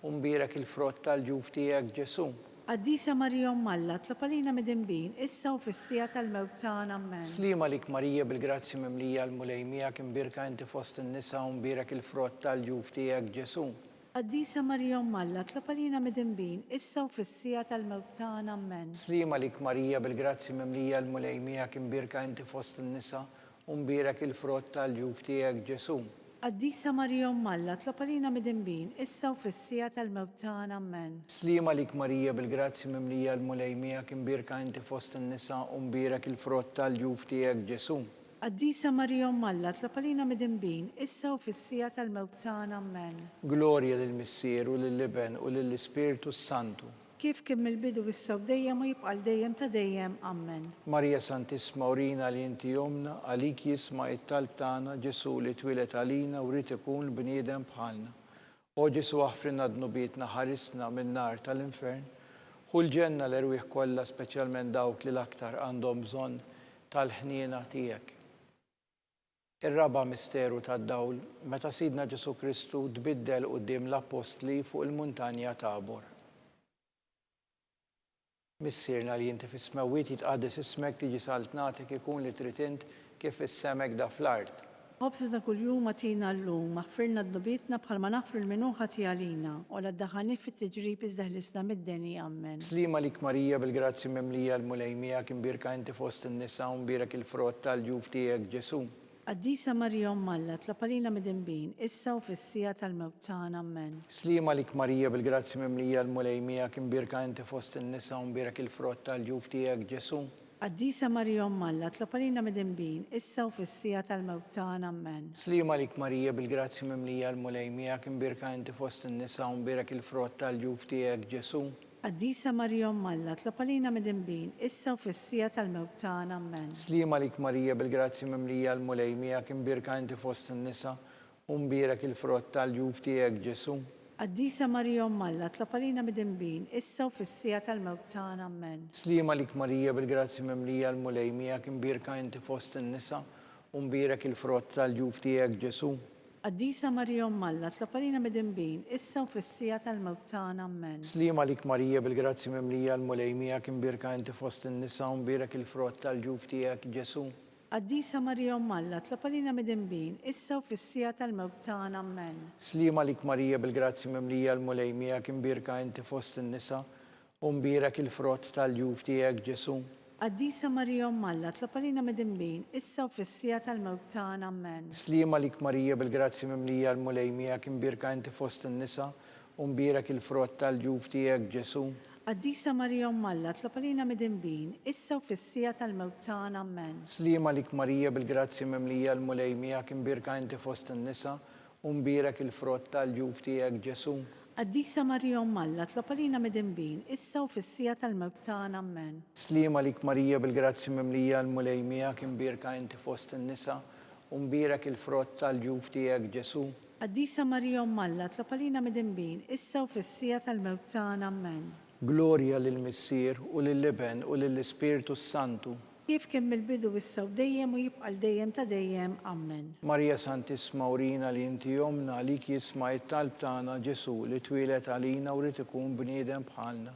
u mbirek il-frott tal-ġuf tiegħek Ġesu. Qaddisa Marija Umm Alla, tlab għalina midinbin, issa u fis-sija tal-mewt tagħna, amen. Slima lik Marija bil-grazzi mimlija l-mulejmija kim birka inti fost in-nisa u mbirek il-frott tal-ġuf tiegħek Ġesu. Qaddisa Marija Umm Alla, tlab għalina midinbin, issa u fis-sija tal-mewt tagħna, amen. Slima lik Marija bil-grazzi mimlija l-mulejmija kim birka inti fost in-nisa u mbirek il-frott tal-ġuf tiegħek Ġesu. Qaddisa Marija Umm Alla, tlab għalina midinbin, issa u fis-sija tal-mewt tagħna, amen. Slima lik Marija bil-grazzi mimlija l-mulejmija kim birka inti fost in-nisa u mbirek il-frott tal-ġuf tiegħek Ġesu. Qaddisa Marija Umm Alla, tlab għalina midinbin, issa u fis-sija tal-mewt tagħna, amen. Glorja lill-Missier u lill-Liben u lill-Ispiritu Santu. Kif kien mill-bidu issa u dejjem u jibqa' dejjem ta' dejjem, amen. Marija Santisma urina li inti jomna, għalik jisma' it-talb tagħna Ġesu li twilet għalina u rrid ikun bniedem bħalna. O Ġesu aħfrinna dnubietna ħarisna min-nar tal-infern, u l-ġenna l-erwieħ kollha speċjalment dawk li l-aktar għandhom bżonn tal-ħniena tiegħek. Ir-raba' misteru tad-dawl, meta Sidna Ġesu Kristu tbiddel quddiem l-Apostli fuq il-muntanja Tabor. Missierna li inti fis-smewwiet jitqaddis ismek tiġi saltnatek ikun li trid int kif issemek da fl-art. Ħobża ta' kuljum għatina llum, aħfirna d-dubietna bħalma naħfru l-minuħa tiegħalina u la ddaħħalni fit-tiġrib iżda ħlisna mid-deni, amen. Slima lik Marija bil-grazzi mimlija l-mulejmija kim birka inti fost in-nisa u mbirek il-frott tal-ġuf tiegħek Ġesu. Qaddisa Marija Umm Alla, tlab għalina midinbin, issa u fis-sija tal-mewt tagħna, amen. Slima lik Marija bil-grazzi mimlija l-mulejmija kim birka inti fost in-nisa u mbirek il-frott tal-ġuf tiegħek Ġesu. Qaddisa Marija Umm Alla, tlab għalina midinbin, issa u fis-sija tal-mewt tagħna, amen. Slima lik Marija bil-grazzi mimlija l-mulejmija kim birka inti fost in-nisa u mbirek il-frott tal-ġuf tiegħek Ġesu. Qaddisa Marija Umm Alla, tlab għalina midinbin, issa u fis-sija tal-mewt tagħna, amen. Slima lik Marija bil-grazzi mimlija l-mulejmija kim birka inti fost in-nisa u mbirek il-frott tal-ġuf tiegħek Ġesu. Qaddisa Marija Umm Alla, tlab għalina midinbin, issa u fis-sija tal-mewt tagħna, amen. Slima lik Marija bil-grazzi mimlija l-mulejmija kim birka inti fost in-nisa u mbirek il-frott tal-ġuf tiegħek Ġesu. Qaddisa Marija Umm Alla, tlab għalina midinbin, issa u fis-sija tal-mewt tagħna, amen. Slima lik Marija bil-grazzi mimlija l-mulejmija kim birka inti fost in-nisa u mbirek il-frott tal-ġuf tiegħek Ġesu. Qaddisa Marija Umm Alla, tlab għalina midinbin, issa u fis-sija tal-mewt tagħna, amen. Slima lik Marija bil-grazzi mimlija l-mulejmija kim birka inti fost in-nisa u mbirek il-frott tal-ġuf tiegħek Ġesu. Qaddisa Marija Umm Alla, tlab għalina midinbin, issa u fis-sija tal-mewt tagħna, amen. Slima lik Marija bil-grazzi mimlija l-mulejmija kim birka inti fost in-nisa u mbirek il-frott tal-ġuf tiegħek Ġesu. Qaddisa Marija Umm Alla, tlab għalina midinbin, issa u fis-sija tal-mewt tagħna, amen. Slima lik Marija bil-grazzi mimlija l-mulejmija kim birka inti fost in-nisa u mbirek il-frott tal-ġuf tiegħek Ġesu. Qaddisa Marija Umm Alla, tlab għalina midinbin, issa u fis-sija tal-mewt tagħna, amen. Slima lik Marija bil-grazzi mimlija l-mulejmija kim birka inti fost in-nisa u mbirek il-frott tal-ġuf tiegħek Ġesu. Qaddisa Marija Umm Alla, tlab għalina midinbin, issa u fis-sija tal-mewt tagħna, amen. Glorja lill-Missier u lill-Liben u lill-Ispiritu Santu. Kif kien mill-bidu issa u dejjem u jibqa' dejjem ta' dejjem, amen. Marija Santisma urina li inti jomna għalik jisma' it-talb tagħna Ġesu li twilet għalina u rrid ikun bniedem bħalna.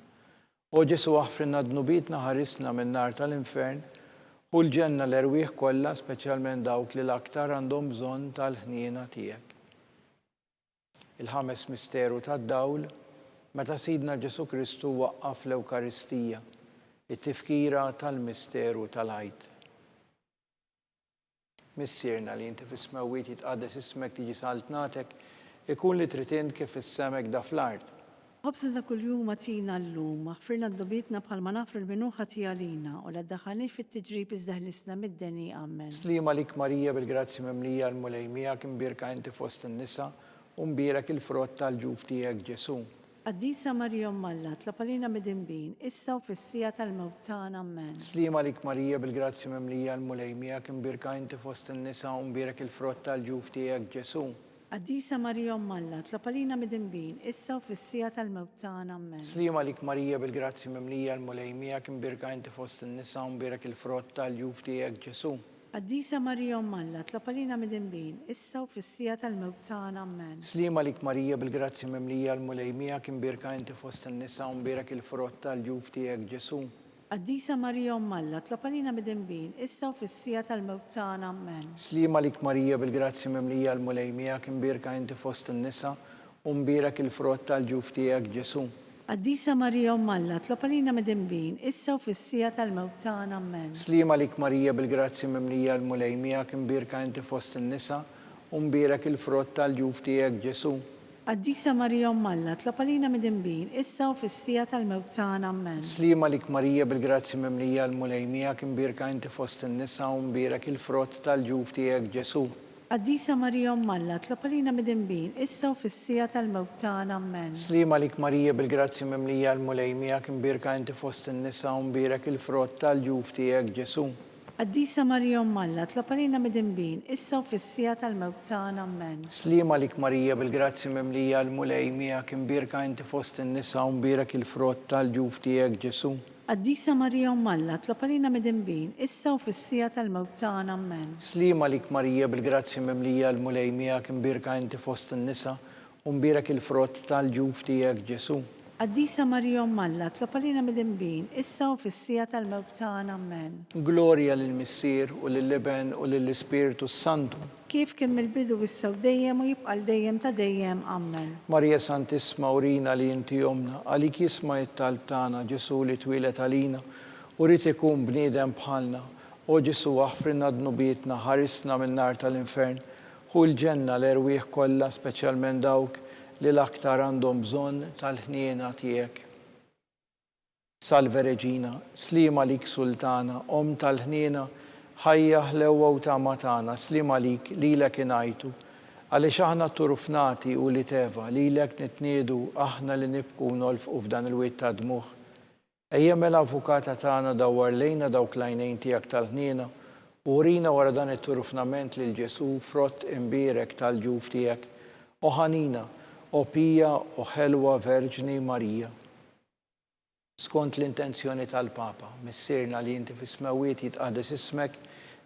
O Ġesu aħfrinna dnubietna ħarisna min-nar tal-infern u l-ġenna l-erwieħ kollha speċjalment dawk li l-aktar għandhom bżonn tal-ħniena tiegħek. Il-ħames misteru tad-dawl meta Sidna Ġesu Kristu waqqaf l-Ewkaristija, it-tifkira tal-misteru tal-ħajt. Missierna li inti fis-smewwiet jitqaddes ismek tiġi saltnatek, ikun li trid int kif issemek da fl-art. Ħobża ta' kuljum għatina llum, aħfirna d-dubietna bħalma nafru l-minuħa tiegħalina u la ddaħħalni fit-tiġrib iżda ħlisna mid-deni, amen. Slima lik Marija bil-grazzi mimlija l-mulejmija kim birka inti fost in-nisa u mbirek il-frott tal-ġuf tiegħek Ġesu. Qaddisa Marija Umm Alla, tlab għalina midinbin, issa u fis-sija tal-mewt tagħna, amen. Slima lik Marija bil-grazzi mimlija l-mulejmija kim birka inti fost in-nisa u mbirek il-frott tal-ġuf tiegħek Ġesu. Qaddisa Marija Umm Alla, tlab għalina mid-dinbin, issa u fis-sija tal-mewt tagħna. Amen. Slima lik Marija bil-grazzi mimlija l-mulej miegħek imbirka inti fost in-nisa u mbirak il-frott tal-ġuf tiegħek Ġesu. Qaddisa Marija Umm Alla, tlab għalina mid-dinbin, issa u fis-sija tal-mewt tagħna. Amen. Slima lik Marija bil-grazzi mimlija l-mulej miegħek imbirka inti fost in-nisa u mbirak il-frott tal-ġuf tiegħek Ġesu. Qaddisa Marija Umm Alla, tlab għalina mid-dinbin, issa u fis-sija tal-mewt tagħna. Amen. Slima lik Marija bil-grazzi mimlija l-mulej miegħek imbirka inti fost in-nisa u mbirak il-frott tal-ġuf tiegħek Ġesu. Qaddisa Marija Umm Alla, tlab għalina mid-dinbin, issa u fis-sija tal-mewt tagħna. Amen. Slima lik Marija bil-grazzi mimlija l-mulej miegħek imbirka inti fost in-nisa u mbirak il-frott tal-ġuf tiegħek Ġesu. Qaddisa Marija Umm Alla, tlab għalina mid-dinbin, issa u fis-sija tal-mewt tagħna. Amen. Slima lik Marija bil-grazzi mimlija l-mulej miegħek imbirka inti fost in-nisa u mbirak il-frott tal-ġuf tiegħek Ġesu. Qaddisa Marija Umm Alla, tlab għalina mid-dinbin, issa u fis-sija tal-mewt tagħna. Amen. Slima lik Marija bil-grazzi mimlija l-mulej miegħek imbirka inti fost in-nisa u mbirak il-frott tal-ġuf tiegħek Ġesu. Qaddisa Marija Umm Alla, tlab għalina mid-dinbin, issa u fis-sija tal-mewt tagħna. Amen. Slima lik Marija bil-grazzi mimlija l-mulej miegħek imbirka inti fost in-nisa u mbirak il-frott tal-ġuf tiegħek Ġesu. Qaddisa Marija Umm Alla, tlab għalina mid-dinbin, issa u fis-sija tal-mewt tagħna. Amen. Slima lik Marija bil-grazzi mimlija l-mulej miegħek imbirka inti fost in-nisa u mbirak il-frott tal-ġuf tiegħek Ġesu. Qaddisa Marija Umm Alla, tlab għalina mid-dinbin, issa u fis-sija tal-mewt tagħna. Amen. Glorja lill-Missier u lill-Iben u lill-Ispiritu Santu. Kif kien mill-bidu issa u dejjem u jibqa' dejjem ta' dejjem. Amen. Marija Santissima urina li inti jomna, għalik jisma' it-talb tagħna Ġesu li twilet għalina u rid ikun bniedem bħalna. O Ġesu aħfrinna dnubietna, ħarisna min-nar tal-infern, hu l-ġenna l-erwieħ kollha speċjalment dawk li l-aktar għandhom bżonn tal-ħniena tiegħek. Salve Reġina, slima lik Sultana, Om tal-ħniena, ħajja ħlewwa u tama tagħna, slima lik lilek ingħajtu, għaliex aħna turufnati u li teva, lilek nitniedu aħna li nibku nolfqu f'dan il-wiet ta' dmuħ. Ejja l-avukata tagħna dawwar lejna dawk l-għajnejn tiegħek tal-ħniena u urina wara dan it-turufnament lil Ġesu frott imbierek tal-ġuf tiegħek. O ħanina, o pija u ħelwa Verġni Marija. Skont l-intenzjoni tal-Papa, missirna li inti fis-smawiet jitqaddes ismek,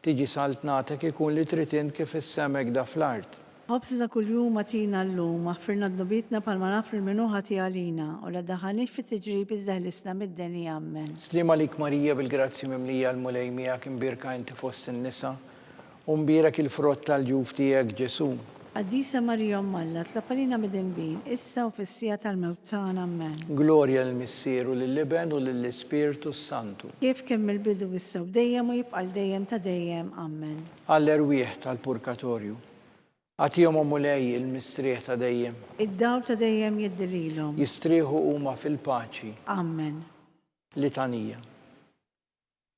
tiġi saltnatek ikun li trid int kif issemek da fl-art. Ħobżna kuljum għatina llum, aħfirna d-nubitna palma nafri l-minu ħati għalina, u la daħanix fit tiġrib iżdaħlisna mid-deni. Amen. Slima lik Marija bil-grazzi mimlija l-mulej miegħek imbirka inti fost in-nisa u mbirak il-frott tal-ġuf tiegħek Ġesu. Qaddisa Marija Umm Alla, tlab għalina mid-dinbin, issa u fis-sija tal-mewt tagħna. Amen. Glorja lill-Missier u lill-Iben u lill-Ispiritu Santu. Kif kien mill-bidu issa u dejjem u jibqa' dejjem ta' dejjem. Amen. Għall-erwieħ tal-purgatorju. Għatihom mulej il-mistrieħ ta' dejjem. Id-dawl ta' dejjem jiddililhom. Jistrieħu huma fil-paċi. Amen. Litanija.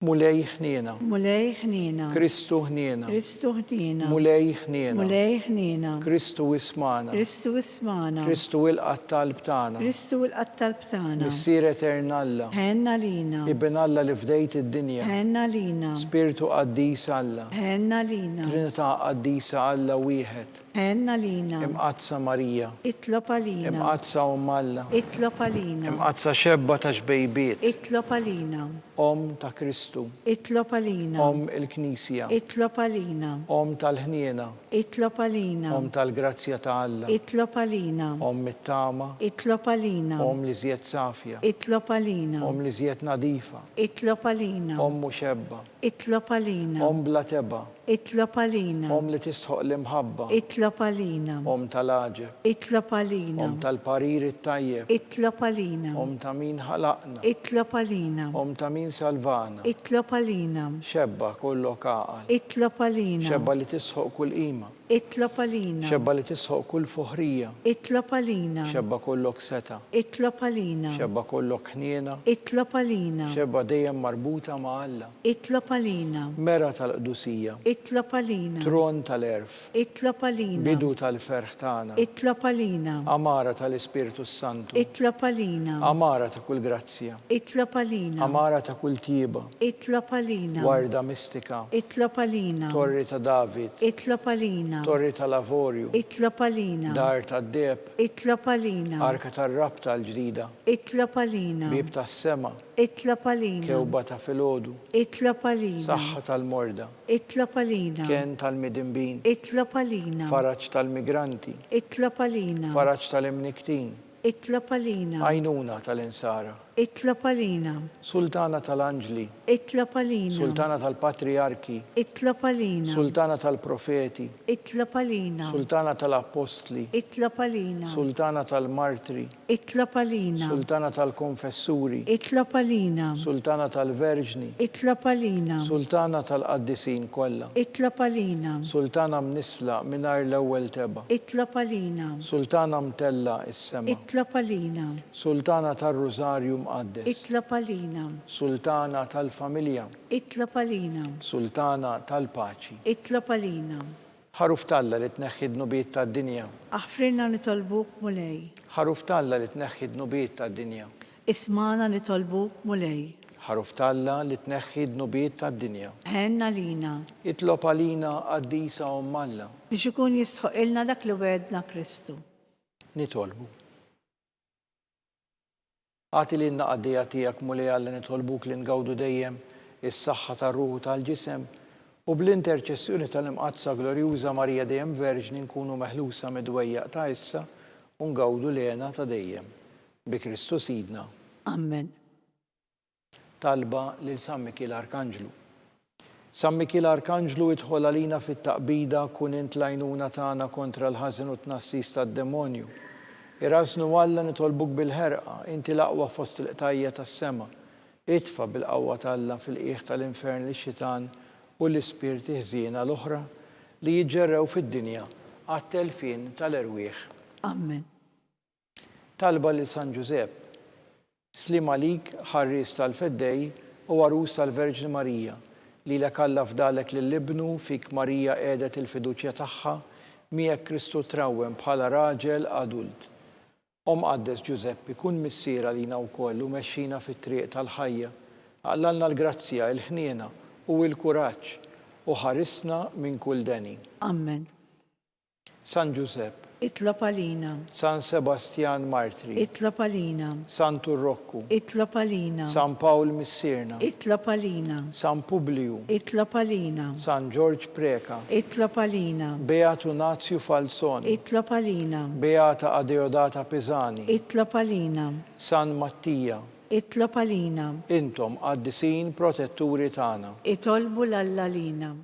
Mulej ħniena. Mulej ħniena. Kristu ħniena. Kristu ħniena. Mulej ħniena. Mulej ħniena. Kristu ismana. Kristu ismana. Kristu il-qattalb tagħna. Kristu il-qattalb tagħna. Missier eternalla. Ħenna lina. Ibn Alla li fdejt id-dinja. Ħenna lina. Spiritu qaddis Alla. Ħenna lina. Trinità qaddisa Alla wieħed. Ħenna lina. Imqazza Marija. Itlob għalina. Imqazza Alla. Itlob għalina. Imqazza xebba ta' xbejbiet. Itlob għalina. Om ta' Kristu. Itlob għalina. Om il-Knisja. Itlob għalina. Om tal-ħniena. Itlob għalina. Om tal-grazzja ta' Alla. Itlob għalina. Om it-tama. Itlob għalina. Om li żjed safja. Itlob għalina. Om li żjed nadifa. Itlob għalina. Om muxebba. Itlob għalina. Om bla teba. Itlob għalina. Om li tistħoq l-imħabba. Itlob għalina. Om tal-aġeb. Itlob għalina. Om tal-parir it-tajjeb. Itlob għalina. Om ta' min ħalaqna. Itlob għalina. Om ta' min salvana. Itlob għalina. Xebba kollok għaqal. Itlob għalina. Xebba li tisħoq kull qima. Itlob għalina. Xebba li tisħoq kull fuħrija. Itlob għalina. Xebba kollok seta. Itlob għalina. Xebba kollok ħniena. Itlob għalina. Xebba dejjem marbuta ma' Alla. Itlob għalina. Mera tal-qdusija. Itlob għalina. tron tal-erf, Itlob għalina. bidu tal-ferħ tagħna, Itlob għalina. amara tal-Ispirtu Santu, Itlob għalina. amara ta' kull grazzja, Itlob għalina. amara ta' kull tieba, Itlob għalina. warda mistika, Itlob għalina. torri ta' David, Itlob għalina. torri tal-Avorju, Itlob għalina. dar tad-deb, Itlob għalina. arka tar-rabta l-ġdida, Itlob għalina. bib tas-sema, Itlob għalina. kewba ta' filgħodu, Itlob għalina. saħħa tal-morda, Itlob għalina. ken tal-midinbin, Itlob għalina. faraġġ tal-migranti, Itlob għalina. faraġġ tal-imniktin, Itlob għalina. għajnuna tal-insara, Itlob għalina. sultana tal-anġli, Itlob għalina. sultana tal-patriarki, Itlob għalina. sultana tal-profeti, Itlob għalina. sultana tal-apostli, Itlob għalina. sultana tal-martri, Itlob għalina. sultana tal-konfessuri, Itlob għalina. sultana tal-verġni, Itlob għalina. sultana tal-qaddisin kollha, Itlob għalina. sultana mnisla mingħajr l-ewwel teba, Itlob għalina. sultana mtella is-sema, Itlob għalina. sultana tar-Rużarju mqaddes, Itlob għalina. sultana tal-familja, Itlob għalina. sultana tal-paċi. Itlob għalina. Ħaruf talla li tneħħi d-nubiet tad-dinja, Aħfrinna nitolbuk mulej. ħaruf talla li tneħħi d-nubiet tad-dinja, Ismana nitolbuk mulej. ħaruf talla li tneħħi d-nubiet tad-dinja. Ħenna lina. Itlob għalina qaddisa Alla, Biex ikun jistħoq ilna dak li wedna Kristu. nitolbu. Għati li n-naqaddija tijak mulej Alla nitolbuk li ngawdu dejjem is-saħħa tar-ruħu tal-ġisem u bl-interċessjoni tal-imqazza glorjuża Marija dejjem Verġni nkunu meħlusa midwejjaq ta' issa u ngawdu lena ta' dejjem. Bi Kristu Sidna. Amen. Talba lil San Mikil Arkanġlu. San Mikil Arkanġlu idħol għalina fit-taqbida kun int l-għajnuna tagħna kontra l-ħażin u tnassis tad-demonju. Irasnu Alla nitolbuk bil-ħerqa, inti l-aqwa fost il-qtajja tas-sema. Itfa bil-qawwa talla fil-qiegħ tal-infern lix-xitan u l-ispirti ħżiena l-oħra li jiġġerrew fid-dinja għat-telfin tal-erwieħ. Amen. Talba li San Ġusepp. Slim għalik ħarris tal-feddej u għarus tal-Verġni Marija li l-kalla fdalek lill-ibnu fik Marija qiegħdet il-fiduċja tagħha miegħek Kristu trawwem bħala raġel adult. Qaddes Ġusepp ikun missiera lina wkoll u mexxina fit-triq tal-ħajja. Għallalna l-grazzja, il-ħniena u l-kuraġġ u ħarisna minn kull deni. Amen. San Ġusepp, Itlob għalina. San Sebastian Martri, Itlob għalina. San Turrokku, Itlob għalina. San Pawl Missirna, Itlob għalina. San Publiu, Itlob għalina. San George Preka, Itlob għalina. Beatu Nazio Falzoni, Itlob għalina. Beata Adeodata Pisani, Itlob għalina. San Mattija, Itlob għalina. intom qaddisin protetturi tagħna. Itolbu l-Alla lina.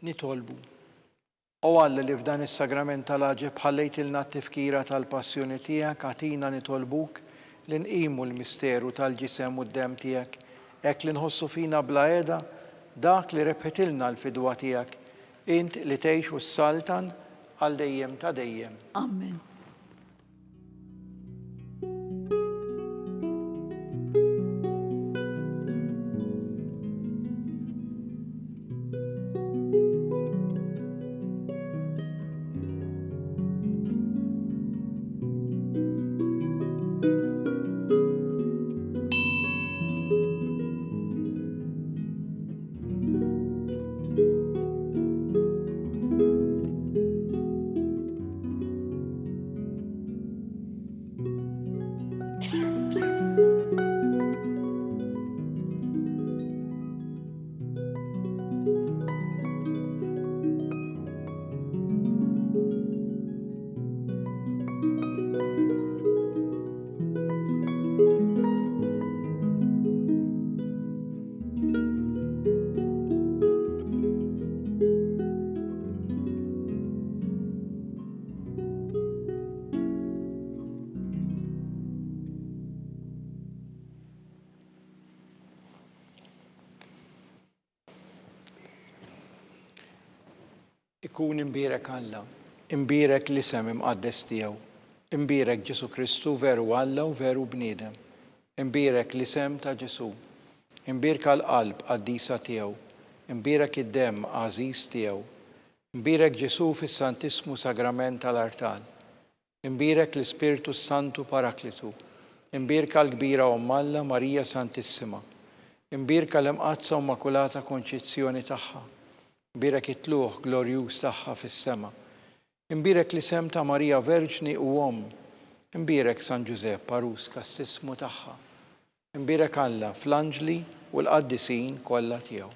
Nitolbu. O Alla li f'dan is-sagrament tal-aġeb ħallejt ilna t-tifkira tal-passjoni tiegħek għatina nitolbuk li nqimu l-misteru tal-ġisem u d-dem tiegħek hekk li nħossu fina bla qiegħda dak li rebħetilna l-fidwa tiegħek int li tgħixu s-saltan għal dejjem ta' dejjem. Amen. ikun imbierek Alla, imbierek l-isem imqaddes tiegħu, imbierek Ġesu Kristu veru Alla u veru bniedem, imbierek l-isem ta' Ġesu, imbierek l-qalb qaddisa tiegħu, imbierek id-demm għażiż tiegħu, imbierek Ġesu fis-Santismu Sagrament tal-Artal, imbierek l-Ispirtu Santu Paraklitu, imbierek l-kbira Omm Alla Marija Santissima, imbierek l-imqazza Immakulata Konċizzjoni tagħha, imbierek it-tluħ glorjuż tagħha fis-sema, imbierek l-isem ta' Marija Verġni u Omm, imbierek San Ġusepp Parus kastismu tagħha, imbierek Alla fl-anġli u l-qaddisin kollha tiegħu.